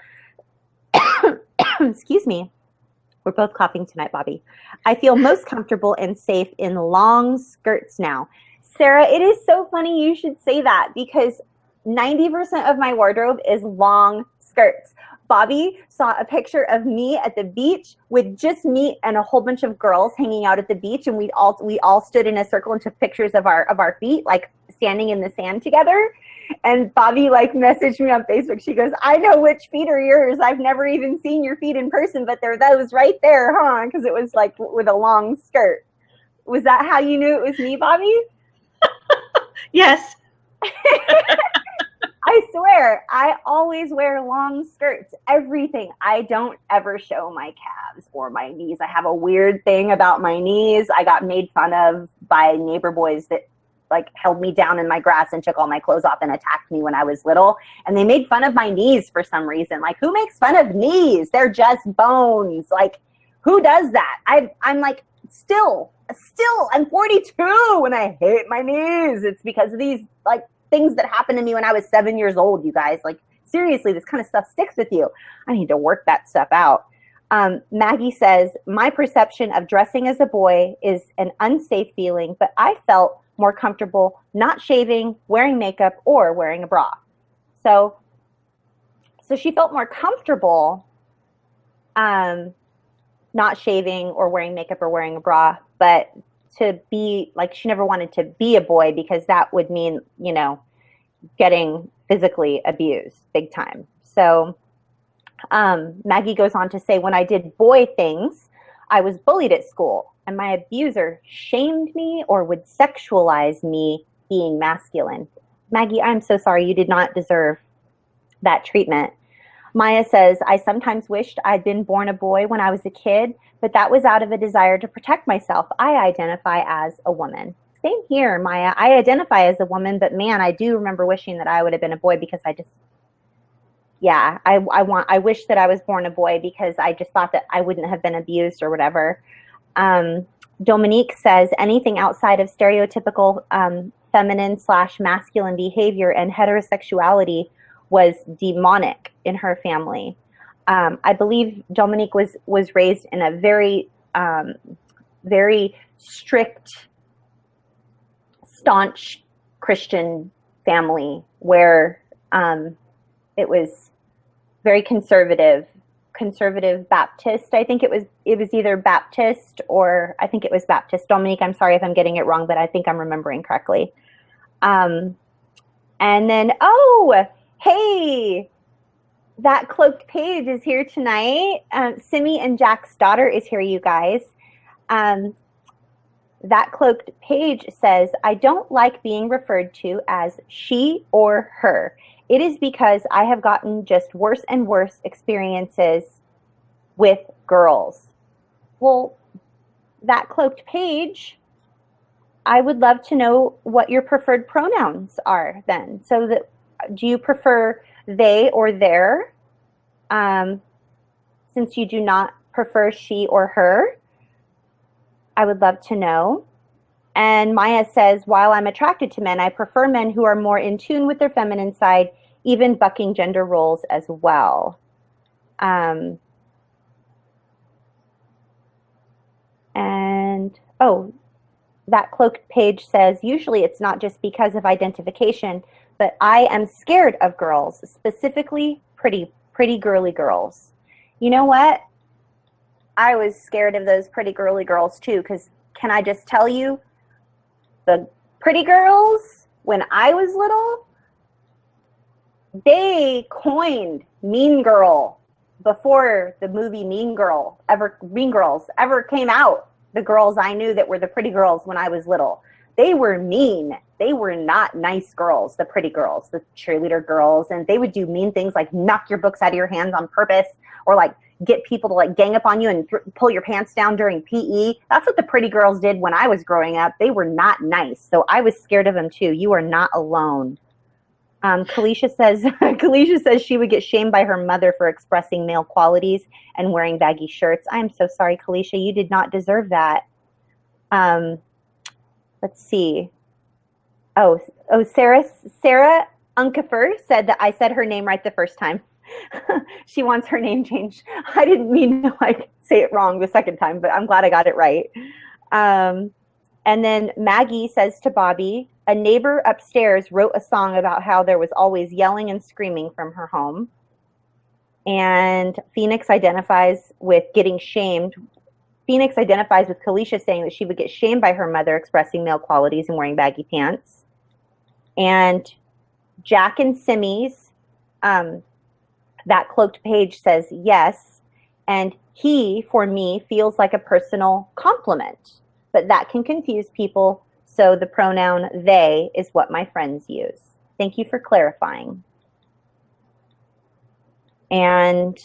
Excuse me. We're both coughing tonight, Bobby. I feel most comfortable and safe in long skirts now. Sarah, it is so funny you should say that because 90% of my wardrobe is long skirts. Bobby saw a picture of me at the beach with just me and a whole bunch of girls hanging out at the beach, and we all stood in a circle and took pictures of our feet, like standing in the sand together. And Bobby like messaged me on Facebook. She goes, I know which feet are yours. I've never even seen your feet in person, but they're those right there, huh? Because it was like with a long skirt. Was that how you knew it was me, Bobby? Yes. I swear, I always wear long skirts, everything. I don't ever show my calves or my knees. I have a weird thing about my knees. I got made fun of by neighbor boys that like held me down in my grass and took all my clothes off and attacked me when I was little. And they made fun of my knees for some reason. Like, who makes fun of knees? They're just bones. Like, who does that? I'm like, still, I'm 42 and I hate my knees. It's because of these like things that happened to me when I was 7 years old, you guys. Like, seriously, this kind of stuff sticks with you. I need to work that stuff out. Maggie says, my perception of dressing as a boy is an unsafe feeling, but I felt more comfortable not shaving, wearing makeup, or wearing a bra. So she felt more comfortable not shaving or wearing makeup or wearing a bra, but to be like, she never wanted to be a boy because that would mean, you know, getting physically abused big time. So Maggie goes on to say, when I did boy things, I was bullied at school and my abuser shamed me or would sexualize me being masculine. Maggie, I'm so sorry. You did not deserve that treatment. Maya says, I sometimes wished I'd been born a boy when I was a kid, but that was out of a desire to protect myself. I identify as a woman. Same here, Maya. I identify as a woman, but man, I do remember wishing that I would have been a boy because I just, yeah, I wish that I was born a boy because I just thought that I wouldn't have been abused or whatever. Dominique says, anything outside of stereotypical feminine/masculine behavior and heterosexuality was demonic in her family. I believe Dominique was raised in a very, very strict, staunch Christian family where it was very conservative Baptist. I think it was either Baptist or I think it was Baptist. Dominique, I'm sorry if I'm getting it wrong, but I think I'm remembering correctly. And then, oh, hey, that cloaked page is here tonight. Simi and Jack's daughter is here, you guys. That cloaked page says, I don't like being referred to as she or her. It is because I have gotten just worse and worse experiences with girls. Well, that cloaked page, I would love to know what your preferred pronouns are then. So that, do you prefer they or their? Since you do not prefer she or her, I would love to know. And Maya says, while I'm attracted to men, I prefer men who are more in tune with their feminine side, even bucking gender roles as well. And, oh, that cloaked page says, usually it's not just because of identification, but I am scared of girls, specifically pretty girly girls. You know what? I was scared of those pretty girly girls too, because can I just tell you, the pretty girls, when I was little, they coined Mean Girl before the movie Mean Girls ever came out. The girls I knew that were the pretty girls when I was little, they were mean. They were not nice girls, the pretty girls, the cheerleader girls, and they would do mean things like knock your books out of your hands on purpose, or like get people to like gang up on you and pull your pants down during PE. That's what the pretty girls did when I was growing up. They were not nice. So I was scared of them too. You are not alone. Kalisha says she would get shamed by her mother for expressing male qualities and wearing baggy shirts. I'm so sorry, Kalisha. You did not deserve that. Let's see. Oh, Sarah Unkefer said that I said her name right the first time. She wants her name changed. I didn't mean to like say it wrong the second time, but I'm glad I got it right. And then Maggie says to Bobby, a neighbor upstairs wrote a song about how there was always yelling and screaming from her home. And Phoenix identifies with getting shamed. Phoenix identifies with Kalisha saying that she would get shamed by her mother expressing male qualities and wearing baggy pants. And Jack and Simmy's, that cloaked page says yes. And he, for me, feels like a personal compliment. But that can confuse people. So the pronoun they is what my friends use. Thank you for clarifying. And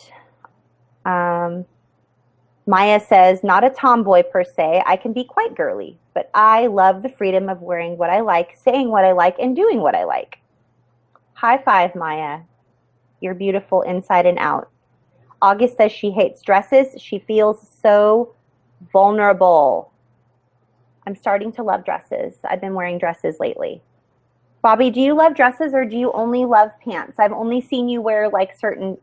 Maya says, not a tomboy per se. I can be quite girly, but I love the freedom of wearing what I like, saying what I like, and doing what I like. High five, Maya. You're beautiful inside and out. August says she hates dresses. She feels so vulnerable. I'm starting to love dresses. I've been wearing dresses lately. Bobby, do you love dresses or do you only love pants? I've only seen you wear like certain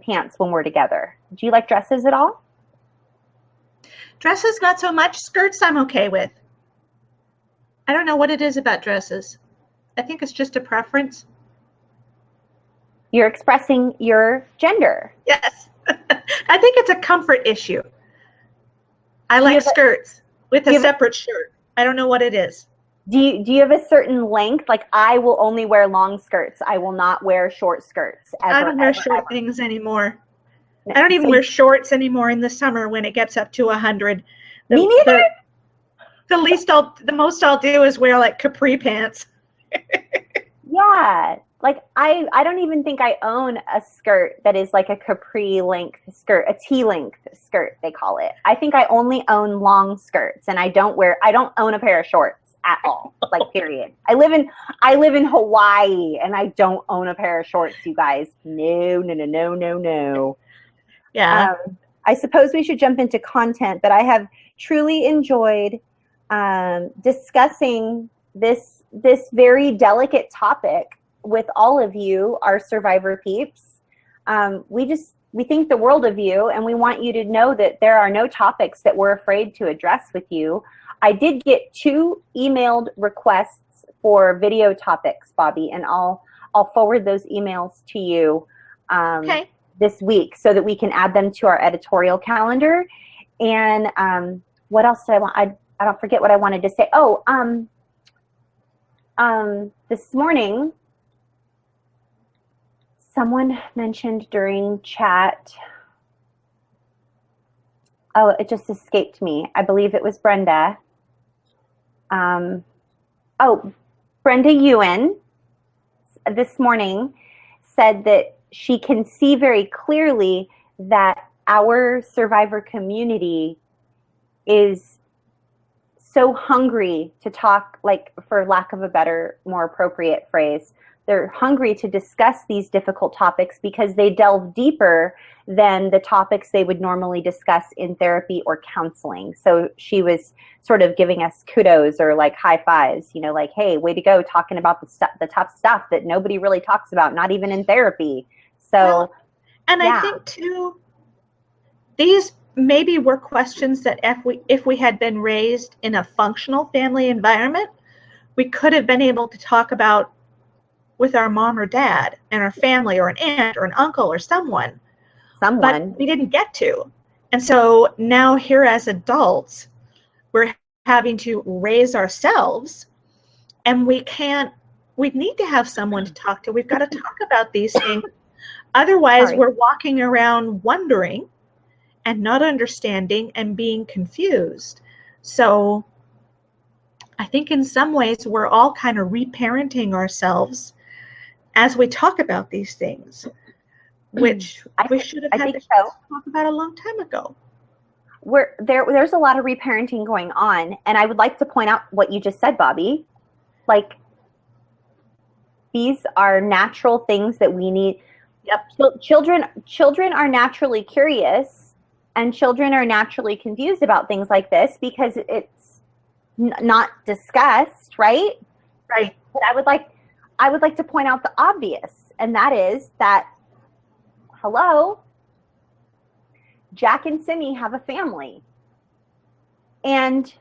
pants when we're together. Do you like dresses at all? Dresses, not so much. Skirts, I'm okay with. I don't know what it is about dresses. I think it's just a preference. You're expressing your gender. Yes. I think it's a comfort issue. I like skirts with a separate shirt. I don't know what it is. Do you have a certain length? Like, I will only wear long skirts. I will not wear short skirts ever. I don't wear short things anymore. I don't even wear shorts anymore in the summer when it gets up to 100. Me neither. The most I'll do is wear like capri pants. Yeah. Like, I don't even think I own a skirt that is like a capri length skirt, a T-length skirt, they call it. I think I only own long skirts, and I don't own a pair of shorts at all, like, period. I live in Hawaii, and I don't own a pair of shorts, you guys. No. Yeah. I suppose we should jump into content, but I have truly enjoyed discussing this very delicate topic with all of you, our survivor peeps. We think the world of you, and we want you to know that there are no topics that we're afraid to address with you. I did get 2 emailed requests for video topics, Bobby, and I'll forward those emails to you this week so that we can add them to our editorial calendar. And what else did I want? I don't forget what I wanted to say. Oh, this morning, someone mentioned during chat, oh, it just escaped me. I believe it was Brenda. Brenda Ewan this morning said that she can see very clearly that our survivor community is so hungry to talk, like, for lack of a better, more appropriate phrase, they're hungry to discuss these difficult topics because they delve deeper than the topics they would normally discuss in therapy or counseling. So she was sort of giving us kudos or like high fives, you know, like, hey, way to go, talking about the tough stuff that nobody really talks about, not even in therapy. So, well, and yeah. I think too, these maybe were questions that if we had been raised in a functional family environment, we could have been able to talk about with our mom or dad and our family or an aunt or an uncle or someone. But we didn't get to. And so now here as adults, we're having to raise ourselves, and we need to have someone to talk to. We've got to talk about these things. Otherwise, we're walking around wondering and not understanding and being confused. So I think in some ways we're all kind of reparenting ourselves as we talk about these things, which we should have had to talk about a long time ago. There's a lot of reparenting going on, and I would like to point out what you just said, Bobby. Like, these are natural things that we need. Yep. Children are naturally curious, and children are naturally confused about things like this because it's not discussed, right? Right. But I would like to point out the obvious, and that is that, hello, Jack and Simi have a family. And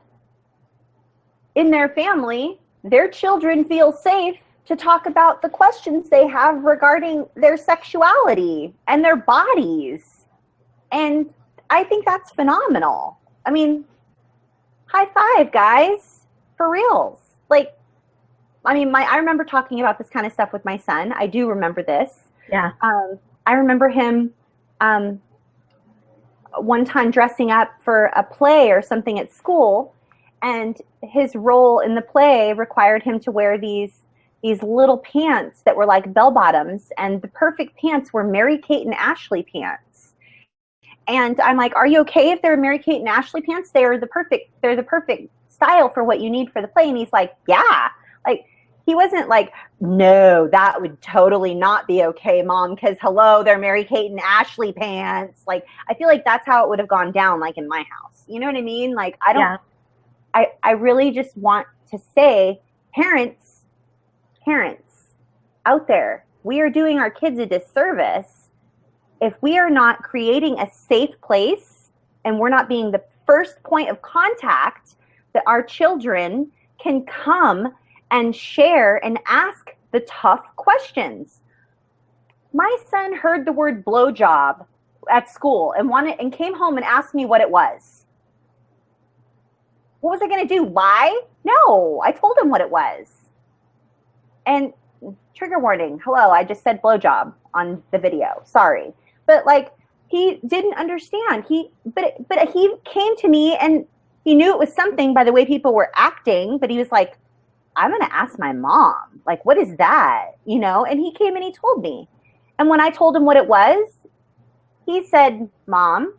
in their family, their children feel safe to talk about the questions they have regarding their sexuality and their bodies. And I think that's phenomenal. I mean, high five, guys, for reals. Like, I mean, I remember talking about this kind of stuff with my son. I do remember this. Yeah. I remember him one time dressing up for a play or something at school, and his role in the play required him to wear these little pants that were like bell bottoms, and the perfect pants were Mary-Kate and Ashley pants. And I'm like, are you okay if they're Mary-Kate and Ashley pants? They're the perfect style for what you need for the play. And he's like, yeah. Like, he wasn't like, no, that would totally not be okay, Mom, because hello, they're Mary-Kate and Ashley pants. Like, I feel like that's how it would have gone down, like, in my house. You know what I mean? Like, I really just want to say, parents out there, we are doing our kids a disservice if we are not creating a safe place and we're not being the first point of contact that our children can come and share and ask the tough questions. My son heard the word blowjob at school and came home and asked me what it was. What was I going to do? Lie? No, I told him what it was. And trigger warning, hello, I just said blowjob on the video. Sorry. But like, he didn't understand. But he came to me and he knew it was something by the way people were acting, but he was like, I'm going to ask my mom, like, what is that? You know? And he came and he told me. And when I told him what it was, he said, Mom,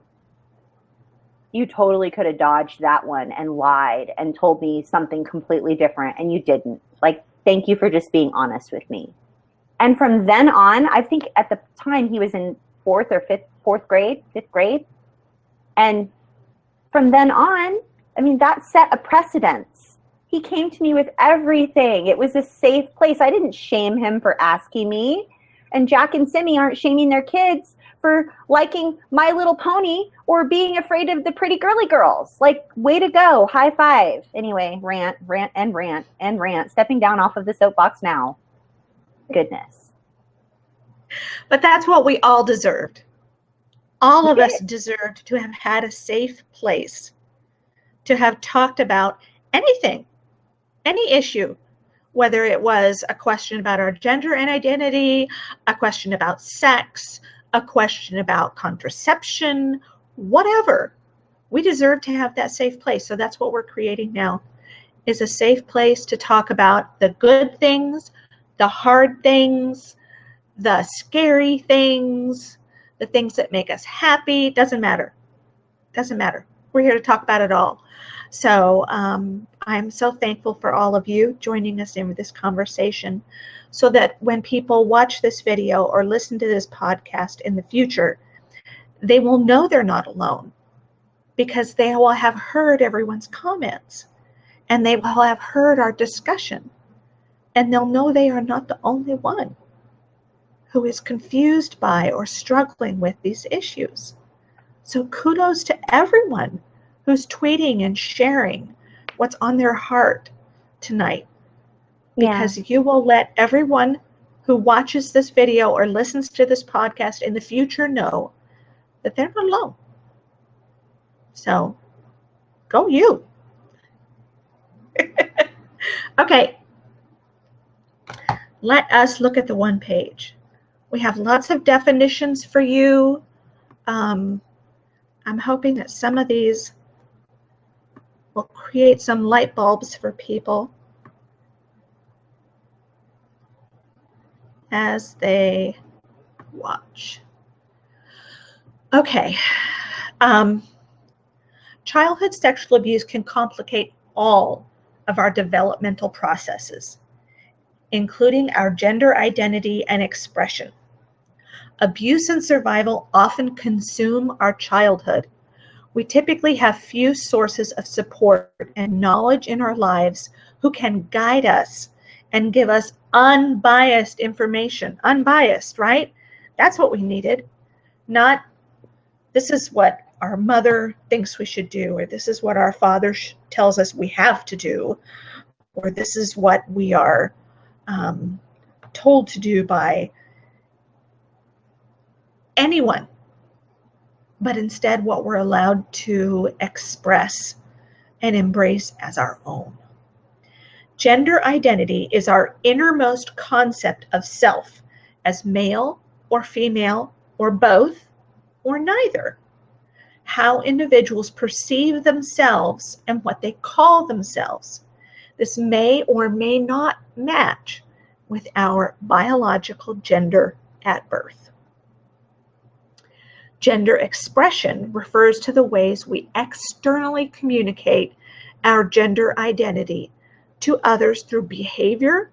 you totally could have dodged that one and lied and told me something completely different, and you didn't. Like, thank you for just being honest with me. And from then on, I think at the time he was in fifth grade. And from then on, I mean, that set a precedence. He came to me with everything. It was a safe place. I didn't shame him for asking me. And Jack and Simi aren't shaming their kids for liking My Little Pony or being afraid of the pretty girly girls. Like, way to go. High five. Anyway, rant. Stepping down off of the soapbox now. Goodness. But that's what we all deserved. All of us deserved to have had a safe place, to have talked about anything, any issue, whether it was a question about our gender and identity, a question about sex, a question about contraception, whatever. We deserve to have that safe place. So that's what we're creating now, is a safe place to talk about the good things, the hard things, the scary things, the things that make us happy, doesn't matter. Doesn't matter. We're here to talk about it all. So I'm so thankful for all of you joining us in this conversation, so that when people watch this video or listen to this podcast in the future, they will know they're not alone, because they will have heard everyone's comments and they will have heard our discussion, and they'll know they are not the only one who is confused by or struggling with these issues. So kudos to everyone who's tweeting and sharing what's on their heart tonight, because you will let everyone who watches this video or listens to this podcast in the future know that they're not alone. So go you. Okay, let us look at the one page. We have lots of definitions for you. I'm hoping that some of these will create some light bulbs for people as they watch. Okay. Childhood sexual abuse can complicate all of our developmental processes, including our gender identity and expression. Abuse and survival often consume our childhood. We typically have few sources of support and knowledge in our lives who can guide us and give us unbiased information. Unbiased, right? That's what we needed. Not, this is what our mother thinks we should do, or this is what our father tells us we have to do, or this is what we are told to do by anyone, but instead what we're allowed to express and embrace as our own. Gender identity is our innermost concept of self as male or female or both or neither. How individuals perceive themselves and what they call themselves. This may or may not match with our biological gender at birth. Gender expression refers to the ways we externally communicate our gender identity to others through behavior,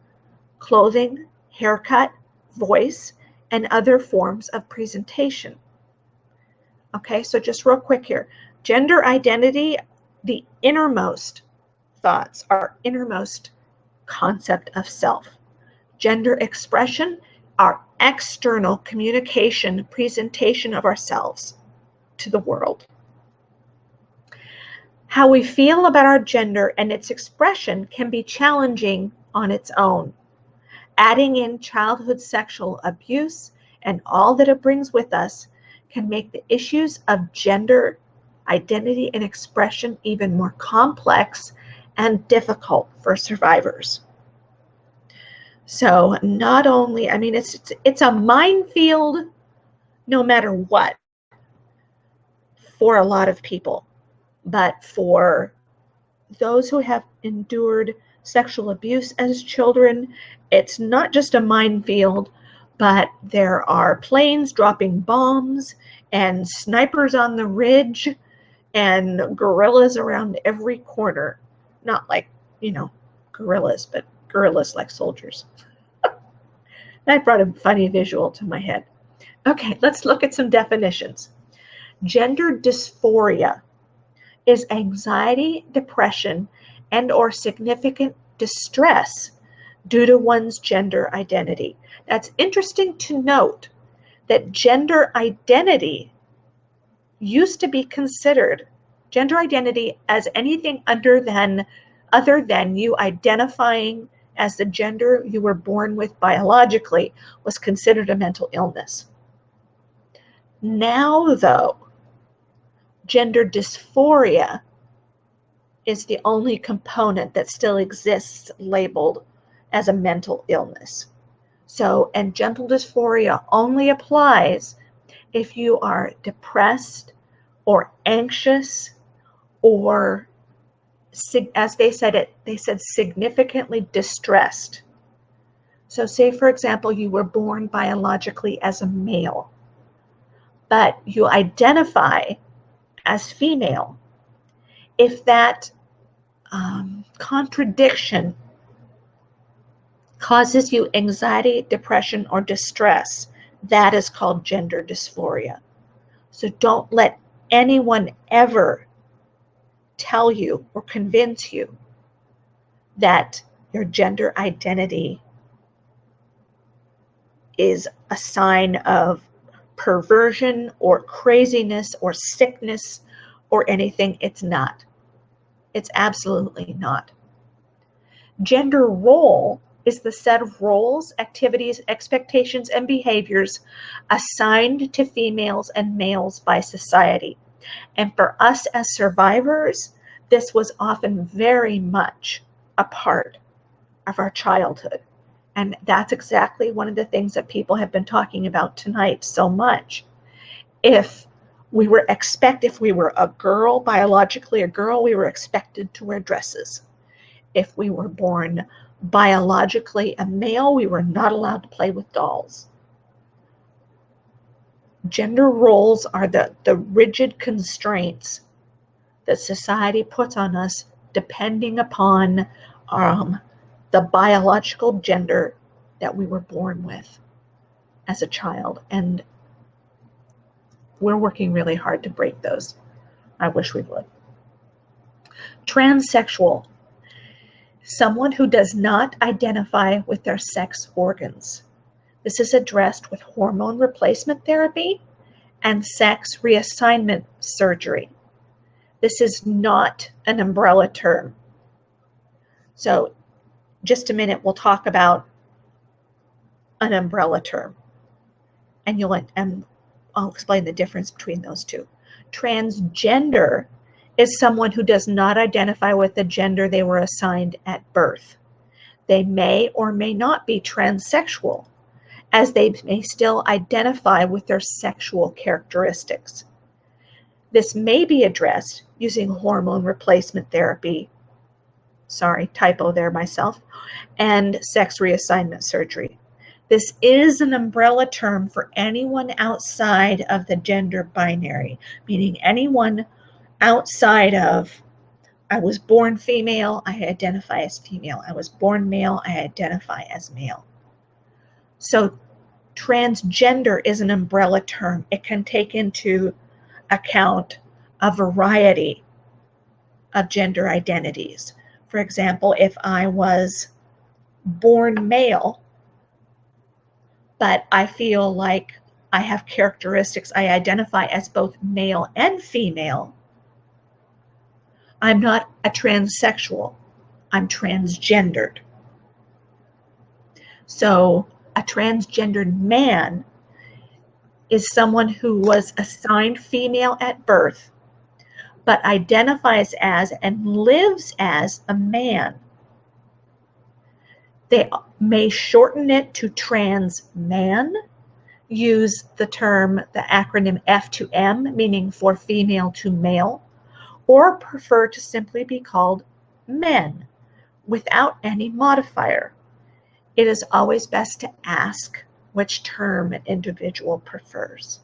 clothing, haircut, voice, and other forms of presentation. Okay, so just real quick here. Gender identity, the innermost thoughts, our innermost concept of self. Gender expression, our external communication, presentation of ourselves to the world. How we feel about our gender and its expression can be challenging on its own. Adding in childhood sexual abuse and all that it brings with us can make the issues of gender identity and expression even more complex and difficult for survivors. So not only, I mean, it's a minefield no matter what for a lot of people, but for those who have endured sexual abuse as children, it's not just a minefield, but there are planes dropping bombs and snipers on the ridge and guerrillas around every corner. Not like, guerrillas, but guerrillas like soldiers. That brought a funny visual to my head. Okay, let's look at some definitions. Gender dysphoria is anxiety, depression, and or significant distress due to one's gender identity. That's interesting to note that gender identity used to be considered, gender identity as anything other than you identifying as the gender you were born with biologically was considered a mental illness. Now, though, gender dysphoria is the only component that still exists labeled as a mental illness. So, and gender dysphoria only applies if you are depressed or anxious or, as they said significantly distressed. So say, for example, you were born biologically as a male, but you identify as female, if that contradiction causes you anxiety, depression, or distress, that is called gender dysphoria. So don't let anyone ever tell you or convince you that your gender identity is a sign of perversion or craziness or sickness or anything. It's not. It's absolutely not. Gender role is the set of roles, activities, expectations, and behaviors assigned to females and males by society. And for us as survivors, this was often very much a part of our childhood. And that's exactly one of the things that people have been talking about tonight so much. If we were a girl, biologically a girl, we were expected to wear dresses. If we were born biologically a male, we were not allowed to play with dolls. Gender roles are the rigid constraints that society puts on us depending upon the biological gender that we were born with as a child. And we're working really hard to break those. I wish we would. Transsexual, someone who does not identify with their sex organs. This is addressed with hormone replacement therapy and sex reassignment surgery. This is not an umbrella term. So just a minute, we'll talk about an umbrella term, and I'll explain the difference between those two. Transgender is someone who does not identify with the gender they were assigned at birth. They may or may not be transsexual, as they may still identify with their sexual characteristics. This may be addressed using hormone replacement therapy, sorry, typo there myself, and sex reassignment surgery. This is an umbrella term for anyone outside of the gender binary, meaning anyone outside of, I was born female, I identify as female. I was born male, I identify as male. So transgender is an umbrella term. It can take into account a variety of gender identities. For example, if I was born male, but I feel like I have characteristics, I identify as both male and female, I'm not a transsexual, I'm transgendered. So a transgendered man is someone who was assigned female at birth, but identifies as and lives as a man. They may shorten it to trans man, use the acronym F to M, meaning for female to male, or prefer to simply be called men without any modifier. It is always best to ask which term an individual prefers.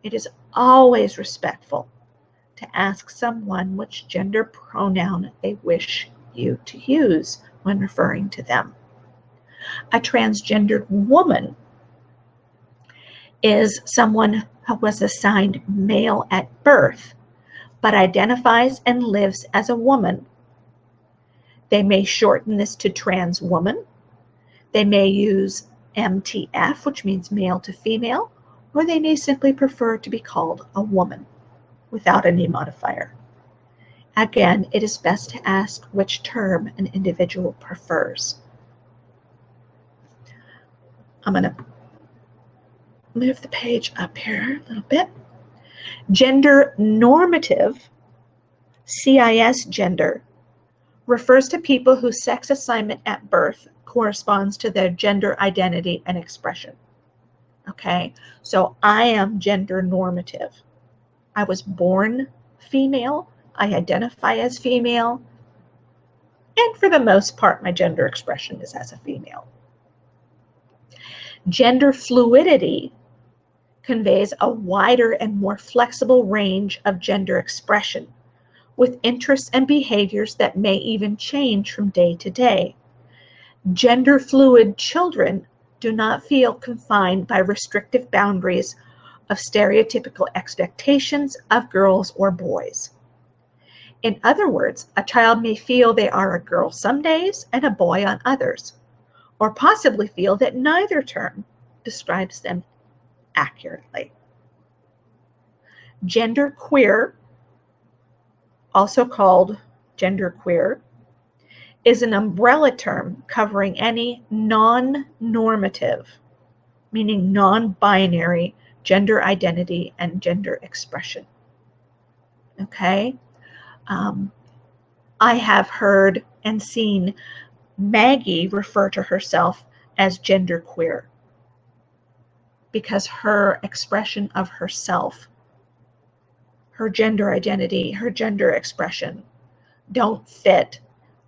It is always respectful to ask someone which gender pronoun they wish you to use when referring to them. A transgendered woman is someone who was assigned male at birth, but identifies and lives as a woman. They may shorten this to trans woman. They may use MTF, which means male to female, or they may simply prefer to be called a woman without any modifier. Again, it is best to ask which term an individual prefers. I'm going to move the page up here a little bit. Gender normative, CIS gender, refers to people whose sex assignment at birth corresponds to their gender identity and expression. Okay, so I am gender normative. I was born female, I identify as female, and for the most part, my gender expression is as a female. Gender fluidity conveys a wider and more flexible range of gender expression, with interests and behaviors that may even change from day to day. Gender fluid children do not feel confined by restrictive boundaries of stereotypical expectations of girls or boys. In other words, a child may feel they are a girl some days and a boy on others, or possibly feel that neither term describes them accurately. Genderqueer, also called genderqueer, is an umbrella term covering any non-normative, meaning non-binary, gender identity and gender expression. Okay? I have heard and seen Maggie refer to herself as genderqueer because her expression of herself, her gender identity, her gender expression don't fit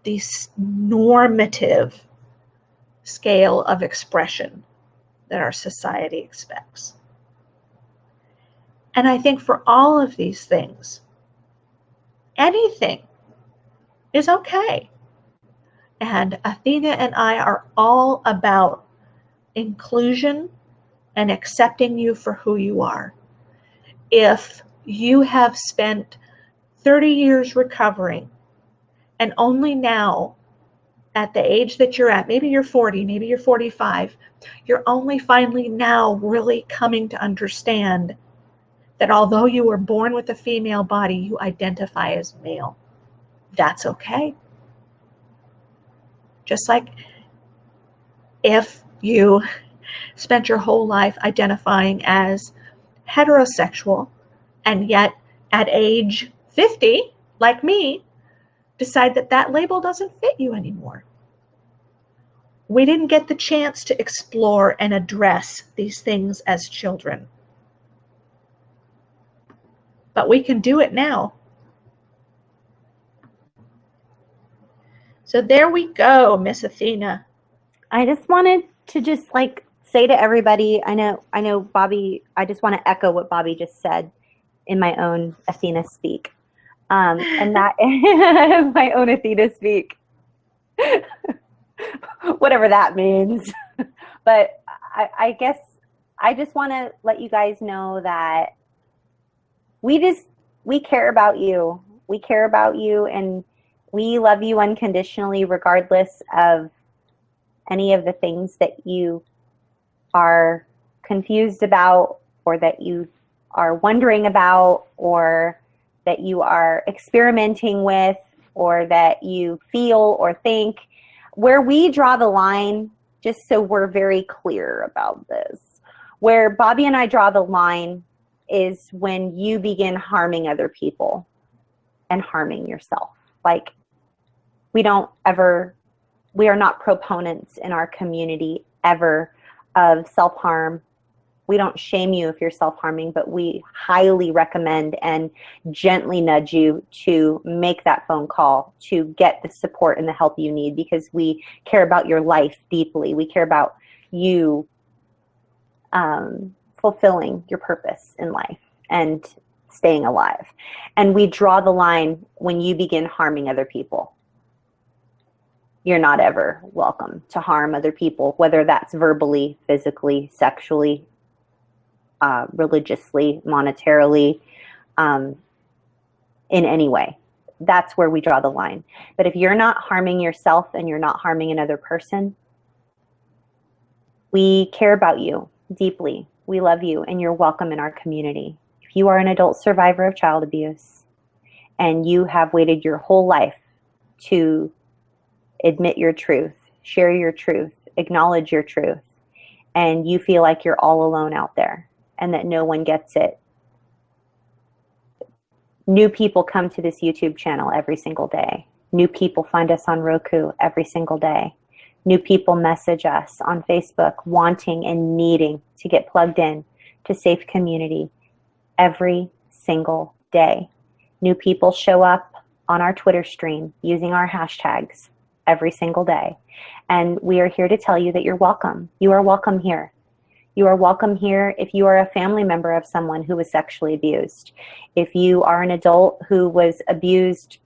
the normative scale of expression that our society expects. And I think for all of these things, anything is okay. And Athena and I are all about inclusion and accepting you for who you are. If you have spent 30 years recovering and only now, at the age that you're at, maybe you're 40, maybe you're 45, you're only finally now really coming to understand that although you were born with a female body, you identify as male. That's okay. Just like if you spent your whole life identifying as heterosexual and yet at age 50, like me, decide that that label doesn't fit you anymore. We didn't get the chance to explore and address these things as children. But we can do it now. So there we go, Miss Athena. I just wanted to say to everybody, I know Bobby, I just want to echo what Bobby just said in my own Athena speak. And that my own Athena speak, whatever that means. But I guess I just want to let you guys know that we care about you. We care about you, and we love you unconditionally, regardless of any of the things that you are confused about, or that you are wondering about, or that you are experimenting with, or that you feel or think. Where we draw the line, just so we're very clear about this, where Bobby and I draw the line is when you begin harming other people and harming yourself. Like, we are not proponents in our community ever of self-harm. We don't shame you if you're self-harming, but we highly recommend and gently nudge you to make that phone call to get the support and the help you need, because we care about your life deeply. We care about you fulfilling your purpose in life and staying alive. And we draw the line when you begin harming other people. You're not ever welcome to harm other people, whether that's verbally, physically, sexually, religiously, monetarily, in any way. That's where we draw the line. But if you're not harming yourself and you're not harming another person, we care about you deeply. We love you, and you're welcome in our community. If you are an adult survivor of child abuse and you have waited your whole life to admit your truth, share your truth, acknowledge your truth, and you feel like you're all alone out there and that no one gets it. New people come to this YouTube channel every single day. New people find us on Roku every single day. New people message us on Facebook wanting and needing to get plugged in to Safe Community every single day. New people show up on our Twitter stream using our hashtags every single day. And we are here to tell you that you're welcome. You are welcome here. You are welcome here if you are a family member of someone who was sexually abused. If you are an adult who was abused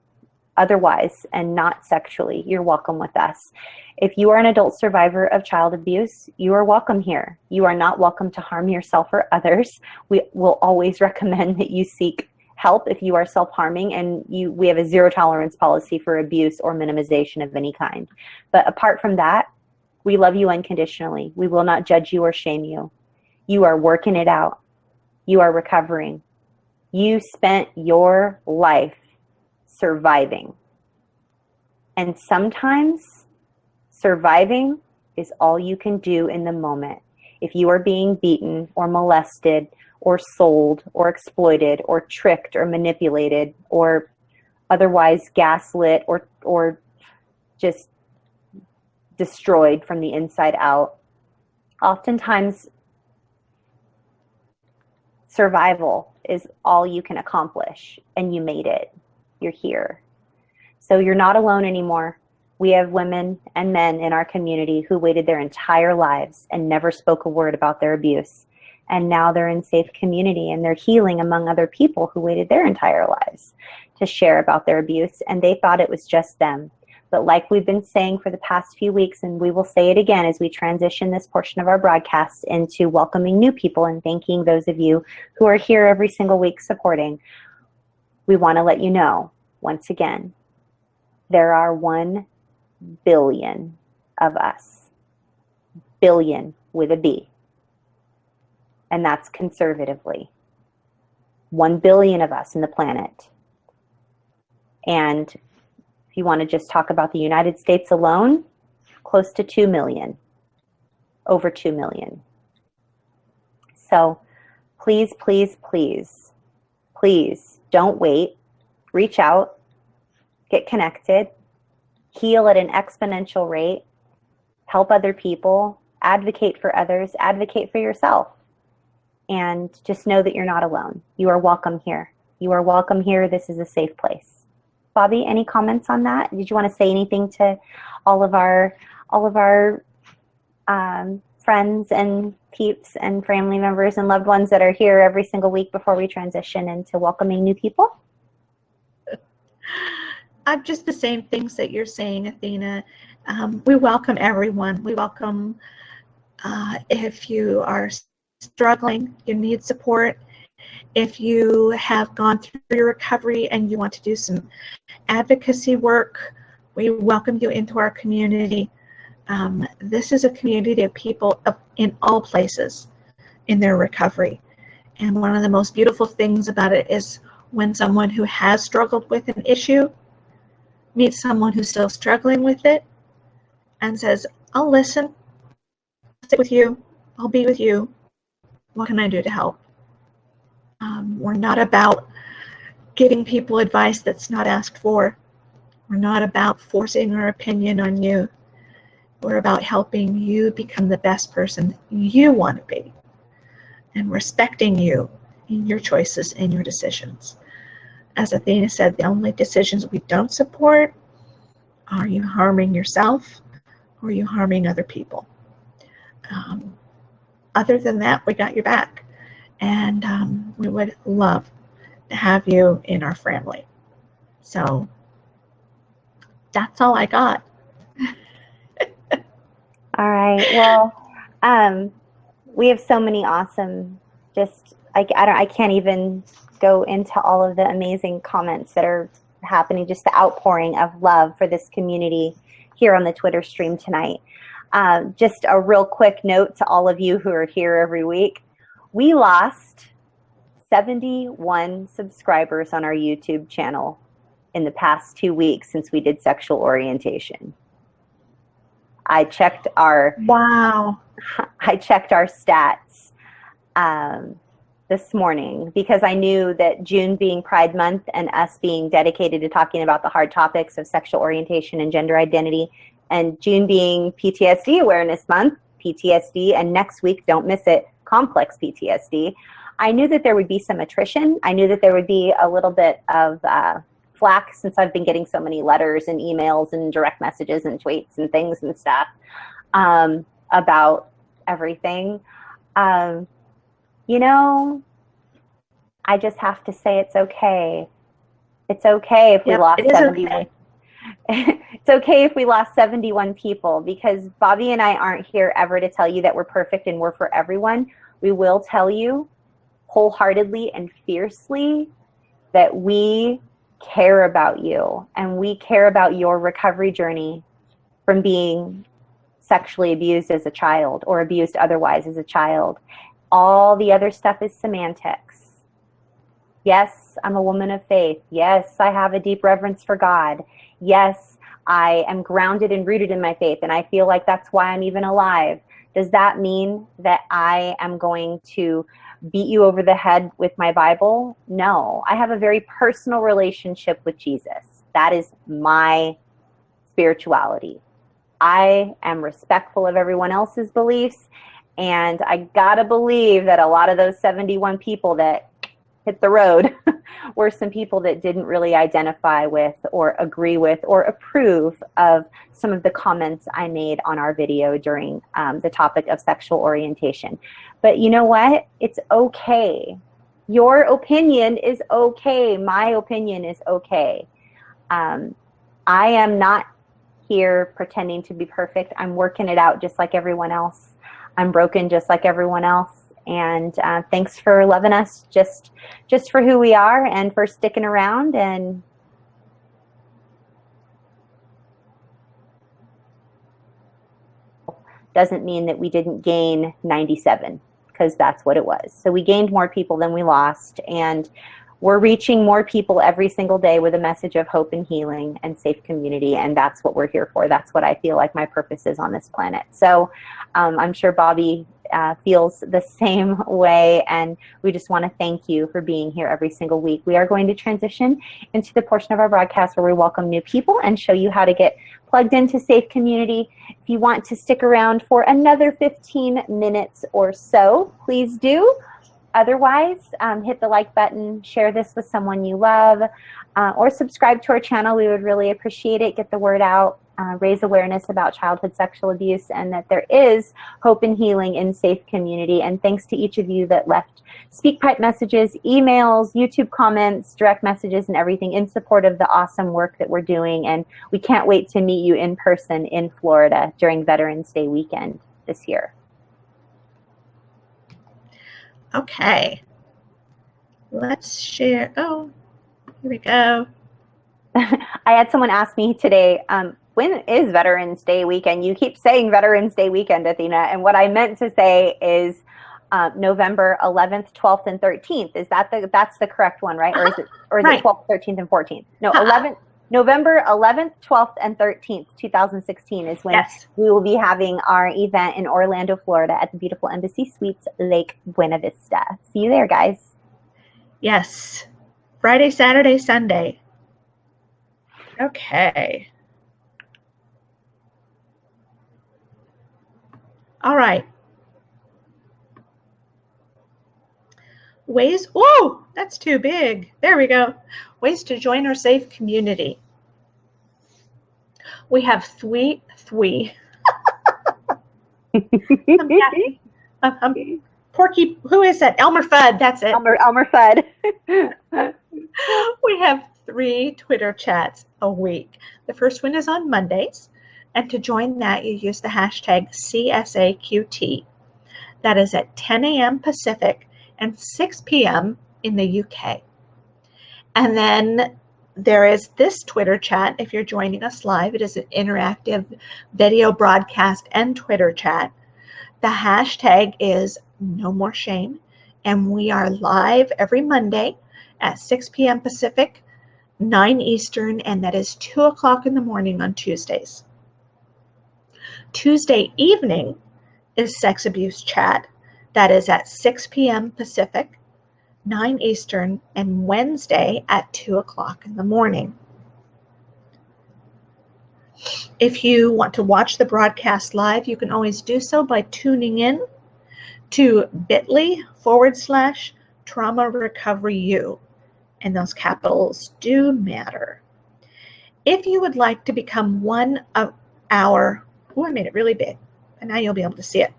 otherwise and not sexually, you're welcome with us. If you are an adult survivor of child abuse, you are welcome here. You are not welcome to harm yourself or others. We will always recommend that you seek help if you are self-harming, and we have a zero tolerance policy for abuse or minimization of any kind. But apart from that, we love you unconditionally. We will not judge you or shame you. You are working it out. You are recovering. You spent your life surviving. And sometimes surviving is all you can do in the moment. If you are being beaten or molested or sold or exploited or tricked or manipulated or otherwise gaslit or just destroyed from the inside out, oftentimes survival is all you can accomplish, and you made it. You're here. So you're not alone anymore. We have women and men in our community who waited their entire lives and never spoke a word about their abuse. And now they're in safe community and they're healing among other people who waited their entire lives to share about their abuse, and they thought it was just them. But like we've been saying for the past few weeks, and we will say it again as we transition this portion of our broadcast into welcoming new people and thanking those of you who are here every single week supporting, we want to let you know, once again, there are 1 billion of us. Billion with a B. And that's conservatively. 1 billion of us in the planet. And if you want to just talk about the United States alone, close to 2 million, over 2 million. So please, please, please, please don't wait. Reach out, get connected, heal at an exponential rate, help other people, advocate for others, advocate for yourself. And just know that you're not alone. You are welcome here. You are welcome here. This is a safe place. Bobby, any comments on that? Did you want to say anything to all of our friends and peeps and family members and loved ones that are here every single week before we transition into welcoming new people? I'm just the same things that you're saying, Athena. We welcome everyone. We welcome if you are struggling, you need support. If you have gone through your recovery and you want to do some advocacy work, we welcome you into our community. This is a community of people in all places in their recovery. And one of the most beautiful things about it is when someone who has struggled with an issue meets someone who's still struggling with it and says, I'll listen, I'll sit with you, I'll be with you. What can I do to help? We're not about giving people advice that's not asked for. We're not about forcing our opinion on you. We're about helping you become the best person you want to be and respecting you in your choices and your decisions. As Athena said, the only decisions we don't support are you harming yourself or are you harming other people. Other than that, we got your back. And we would love to have you in our family. So that's all I got. All right. Well, we have so many awesome, I can't even go into all of the amazing comments that are happening, just the outpouring of love for this community here on the Twitter stream tonight. Just a real quick note to all of you who are here every week. We lost 71 subscribers on our YouTube channel in the past 2 weeks since we did sexual orientation. I checked our stats this morning because I knew that June being Pride Month and us being dedicated to talking about the hard topics of sexual orientation and gender identity, and June being PTSD Awareness Month, PTSD, and next week, don't miss it, complex PTSD, I knew that there would be some attrition. I knew that there would be a little bit of flack since I've been getting so many letters and emails and direct messages and tweets and things and stuff about everything. You know, I just have to say it's okay. It's okay if we Yep, lost it is 71. okay. It's okay if we lost 71 people, because Bobby and I aren't here ever to tell you that we're perfect and we're for everyone. We will tell you wholeheartedly and fiercely that we care about you and we care about your recovery journey from being sexually abused as a child or abused otherwise as a child. All the other stuff is semantics. Yes, I'm a woman of faith. Yes, I have a deep reverence for God. Yes, I am grounded and rooted in my faith, and I feel like that's why I'm even alive. Does that mean that I am going to beat you over the head with my Bible? No. I have a very personal relationship with Jesus. That is my spirituality. I am respectful of everyone else's beliefs, and I gotta believe that a lot of those 71 people that hit the road were some people that didn't really identify with or agree with or approve of some of the comments I made on our video during the topic of sexual orientation. But you know what? It's okay. Your opinion is okay. My opinion is okay. I am not here pretending to be perfect. I'm working it out just like everyone else. I'm broken just like everyone else. And thanks for loving us just for who we are and for sticking around. And doesn't mean that we didn't gain 97, because that's what it was. So we gained more people than we lost, and we're reaching more people every single day with a message of hope and healing and safe community, and that's what we're here for. That's what I feel like my purpose is on this planet. So I'm sure Bobby feels the same way, and we just want to thank you for being here every single week. We are going to transition into the portion of our broadcast where we welcome new people and show you how to get plugged into Safe Community. If you want to stick around for another 15 minutes or so, please do. Otherwise, hit the like button, share this with someone you love, or subscribe to our channel. We would really appreciate it. Get the word out, raise awareness about childhood sexual abuse, and that there is hope and healing in Safe Community. And thanks to each of you that left SpeakPipe messages, emails, YouTube comments, direct messages, and everything in support of the awesome work that we're doing. And we can't wait to meet you in person in Florida during Veterans Day weekend this year. Okay. Let's share. Oh, here we go. I had someone ask me today, when is Veterans Day weekend? You keep saying Veterans Day weekend, Athena, and what I meant to say is November 11th, 12th, and 13th. Is that that's the correct one, right? Or is it Right. 12th, 13th, and 14th? No, 11th. November 11th, 12th, and 13th, 2016 is when we will be having our event in Orlando, Florida at the beautiful Embassy Suites, Lake Buena Vista. See you there, guys. Yes. Friday, Saturday, Sunday. Okay. All right. Ways, whoa, that's too big. There we go. Ways to join our Safe Community. We have three. Porky, who is that? Elmer Fudd, that's it. Elmer Fudd. We have 3 Twitter chats a week. The first one is on Mondays, and to join that, you use the hashtag CSAQT. That is at 10 a.m. Pacific and 6 p.m. in the UK. And then there is this Twitter chat. If you're joining us live, it is an interactive video broadcast and Twitter chat. The hashtag is No More Shame, and we are live every Monday at 6 p.m. Pacific, 9 Eastern, and that is 2 o'clock in the morning on Tuesdays. Tuesday evening is Sex Abuse Chat. That is at 6 p.m. Pacific, 9 Eastern, and Wednesday at 2 o'clock in the morning. If you want to watch the broadcast live, you can always do so by tuning in to bit.ly/Trauma Recovery U, and those capitals do matter. If you would like to become one of our, oh, I made it really big, and now you'll be able to see it.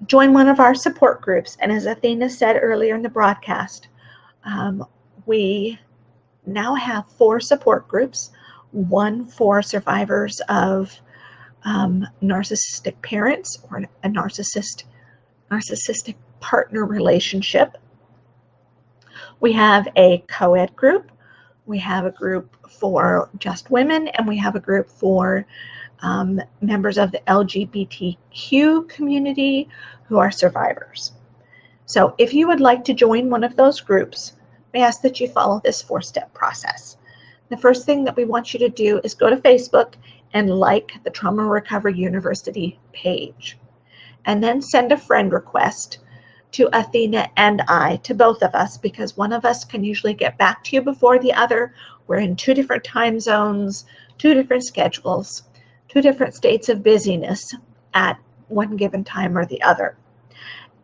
join one of our support groups. And as Athena said earlier in the broadcast, we now have 4 support groups, one for survivors of narcissistic parents or a narcissistic partner relationship. We have a co-ed group, we have a group for just women, and we have a group for members of the LGBTQ community who are survivors. So if you would like to join one of those groups, we ask that you follow this 4-step process. The first thing that we want you to do is go to Facebook and like the Trauma Recovery University page, and then send a friend request to Athena and I, to both of us, because one of us can usually get back to you before the other. We're in 2 different time zones, 2 different schedules, 2 different states of busyness at one given time or the other.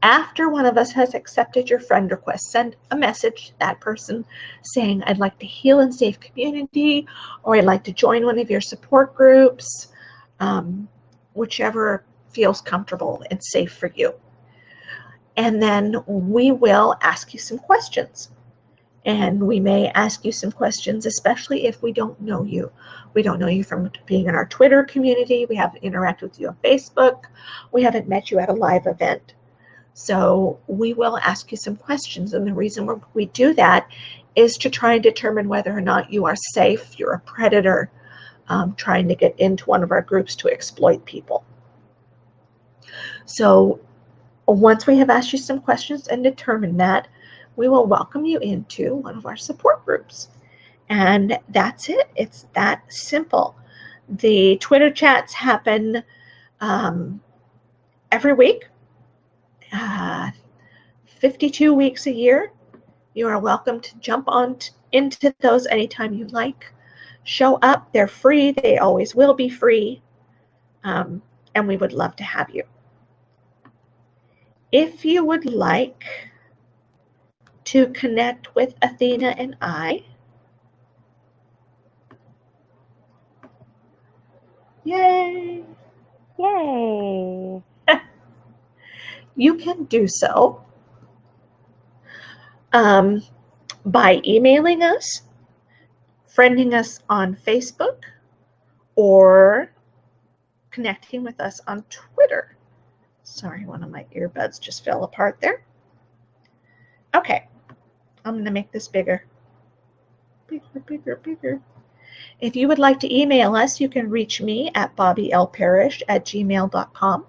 After one of us has accepted your friend request, send a message to that person saying, I'd like to heal in safe community, or I'd like to join one of your support groups, whichever feels comfortable and safe for you. And then we will ask you some questions. And we may ask you some questions, especially if we don't know you. We don't know you from being in our Twitter community. We haven't interacted with you on Facebook. We haven't met you at a live event. So we will ask you some questions. And the reason we do that is to try and determine whether or not you are safe, you're a predator, trying to get into one of our groups to exploit people. So once we have asked you some questions and determined that, we will welcome you into one of our support groups. And that's it. It's that simple. The Twitter chats happen every week, 52 weeks a year. You are welcome to jump on into those anytime you like. Show up. They're free. They always will be free. And we would love to have you. If you would like to connect with Athena and I, yay! Yay! You can do so by emailing us, friending us on Facebook, or connecting with us on Twitter. Sorry, one of my earbuds just fell apart there. Okay, I'm going to make this bigger. Bigger. If you would like to email us, you can reach me at bobbylparish@gmail.com.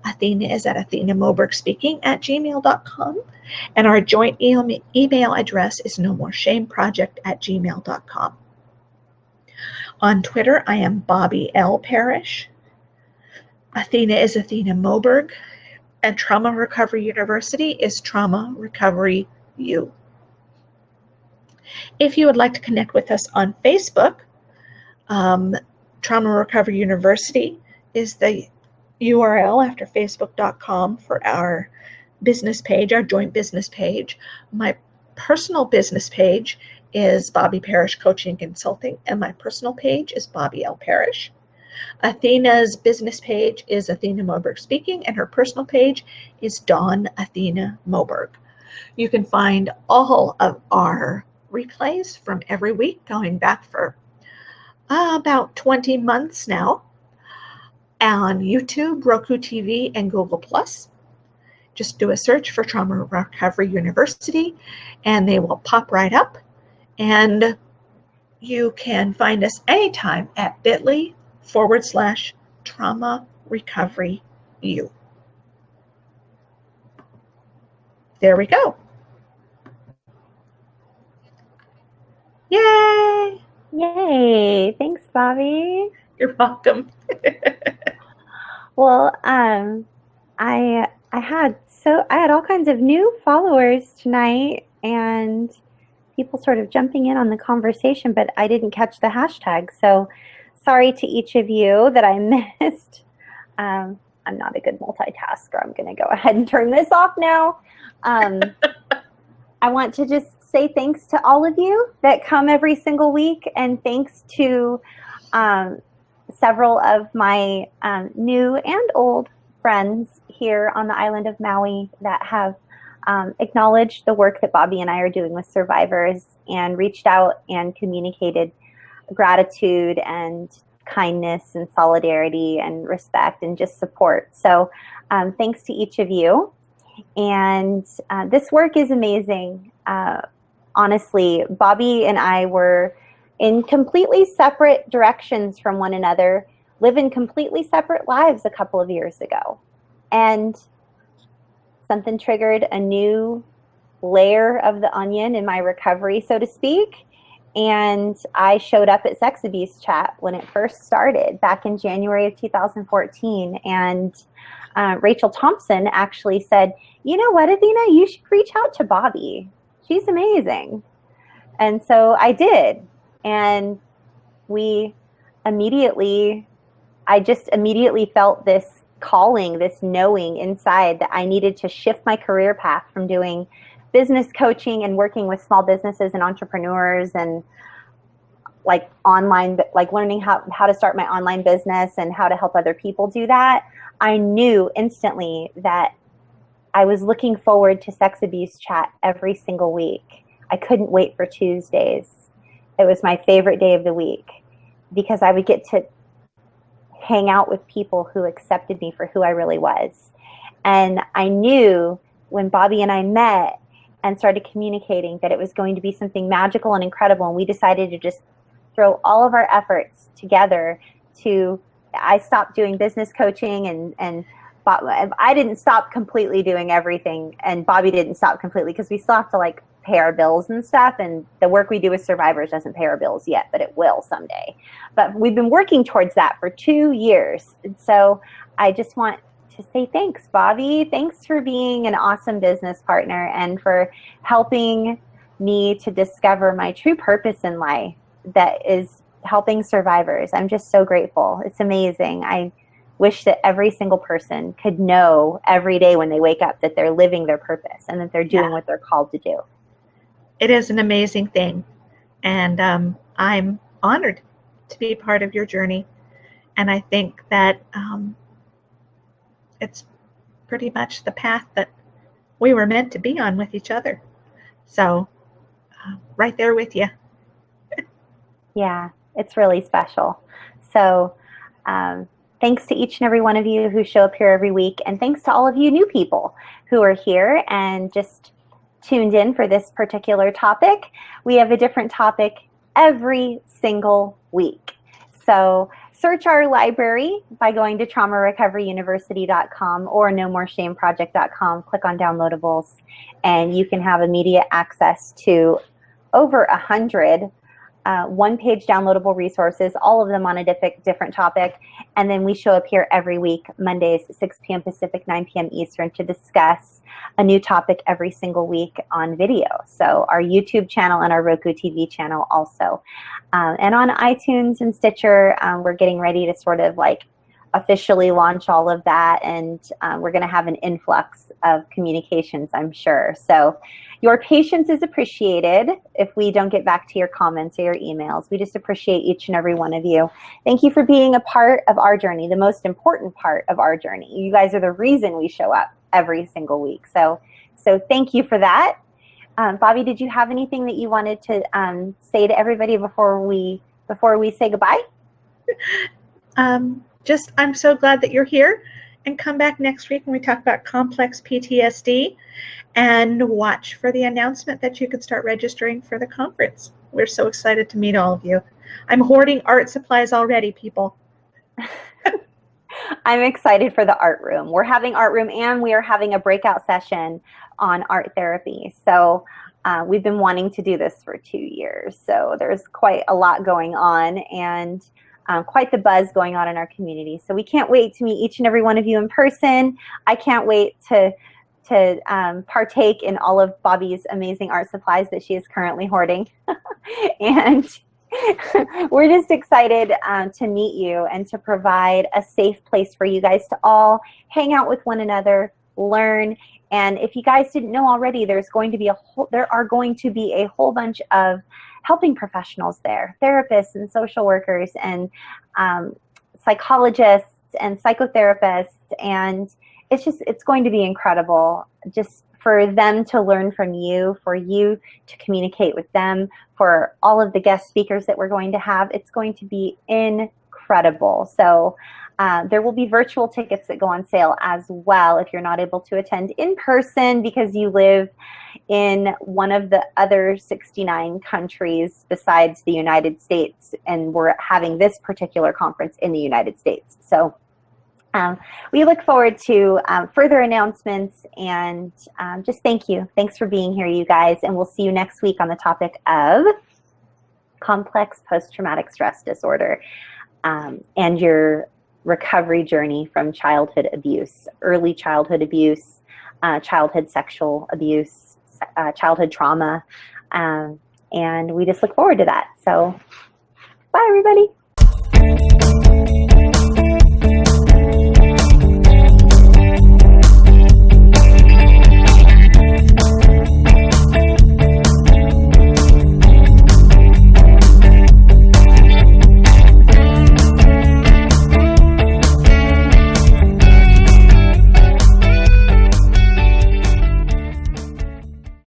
Athena is at athenamobergspeaking@gmail.com. And our joint email address is nomoreshameproject@gmail.com. On Twitter, I am Bobby L. Parish. Athena is Athena Moberg, and Trauma Recovery University is Trauma Recovery U. If you would like to connect with us on Facebook, Trauma Recovery University is the URL after facebook.com for our business page, our joint business page. My personal business page is Bobby Parish Coaching and Consulting, and my personal page is Bobby L. Parish. Athena's business page is Athena Moberg Speaking, and her personal page is Dawn Athena Moberg. You can find all of our replays from every week going back for about 20 months now on YouTube, Roku TV, and Google+. Just do a search for Trauma Recovery University and they will pop right up. And you can find us anytime at bit.ly/Trauma Recovery U. There we go. Yay! Yay! Thanks, Bobby. You're welcome. Well, I had all kinds of new followers tonight, and people sort of jumping in on the conversation, but I didn't catch the hashtag. So sorry to each of you that I missed. I'm not a good multitasker. I'm going to go ahead and turn this off now. I want to just say thanks to all of you that come every single week, and thanks to several of my new and old friends here on the island of Maui that have acknowledged the work that Bobby and I are doing with survivors and reached out and communicated gratitude and kindness and solidarity and respect and just support. So thanks to each of you. And this work is amazing. Honestly, Bobby and I were in completely separate directions from one another, living completely separate lives a couple of years ago. And something triggered a new layer of the onion in my recovery, so to speak. And I showed up at Sex Abuse Chat when it first started back in January of 2014. And Rachel Thompson actually said, you know what, Athena, you should reach out to Bobby. She's amazing. And so I did. And I just immediately felt this calling, this knowing inside that I needed to shift my career path from doing business coaching and working with small businesses and entrepreneurs and like online, like learning how to start my online business and how to help other people do that. I knew instantly that I was looking forward to Sex Abuse Chat every single week. I couldn't wait for Tuesdays. It was my favorite day of the week because I would get to hang out with people who accepted me for who I really was. And I knew when Bobby and I met and started communicating that it was going to be something magical and incredible. And we decided to just throw all of our efforts together I stopped doing business coaching and I didn't stop completely doing everything. And Bobby didn't stop completely because we still have to like pay our bills and stuff. And the work we do with survivors doesn't pay our bills yet, but it will someday. But we've been working towards that for 2 years. And so I just want to say thanks, Bobby. Thanks for being an awesome business partner and for helping me to discover my true purpose in life that is helping survivors. I'm just so grateful. It's amazing. I wish that every single person could know every day when they wake up that they're living their purpose and that they're doing what they're called to do. It is an amazing thing. And I'm honored to be part of your journey. And I think that it's pretty much the path that we were meant to be on with each other. So right there with you. Yeah, it's really special. So thanks to each and every one of you who show up here every week. And thanks to all of you new people who are here and just tuned in for this particular topic. We have a different topic every single week. So search our library by going to traumarecoveryuniversity.com or nomoreshameproject.com. Click on downloadables and you can have immediate access to over 100 one-page downloadable resources, all of them on a different topic. And then we show up here every week, Mondays, 6 p.m. Pacific, 9 p.m. Eastern, to discuss a new topic every single week on video. So our YouTube channel and our Roku TV channel also. And on iTunes and Stitcher, we're getting ready to sort of like officially launch all of that. And we're going to have an influx of communications, I'm sure. So your patience is appreciated if we don't get back to your comments or your emails. We just appreciate each and every one of you. Thank you for being a part of our journey, the most important part of our journey. You guys are the reason we show up every single week. So thank you for that. Bobby, did you have anything that you wanted to say to everybody before we say goodbye? I'm so glad that you're here, and come back next week when we talk about complex PTSD, and watch for the announcement that you can start registering for the conference. We're so excited to meet all of you. I'm hoarding art supplies already, people. I'm excited for the art room. We're having art room and we are having a breakout session on art therapy. So we've been wanting to do this for 2 years. So there's quite a lot going on and quite the buzz going on in our community. So we can't wait to meet each and every one of you in person. I can't wait to partake in all of Bobby's amazing art supplies that she is currently hoarding. And we're just excited to meet you and to provide a safe place for you guys to all hang out with one another, learn. And if you guys didn't know already, there are going to be a whole bunch of helping professionals there, therapists and social workers and psychologists and psychotherapists and it's going to be incredible just for them to learn from you, for you to communicate with them, for all of the guest speakers that we're going to have. It's going to be incredible. So there will be virtual tickets that go on sale as well if you're not able to attend in person because you live in one of the other 69 countries besides the United States, and we're having this particular conference in the United States. So we look forward to further announcements, and just thank you. Thanks for being here, you guys, and we'll see you next week on the topic of complex post-traumatic stress disorder and your recovery journey from childhood abuse, early childhood abuse, childhood sexual abuse, childhood trauma, and we just look forward to that. So bye, everybody.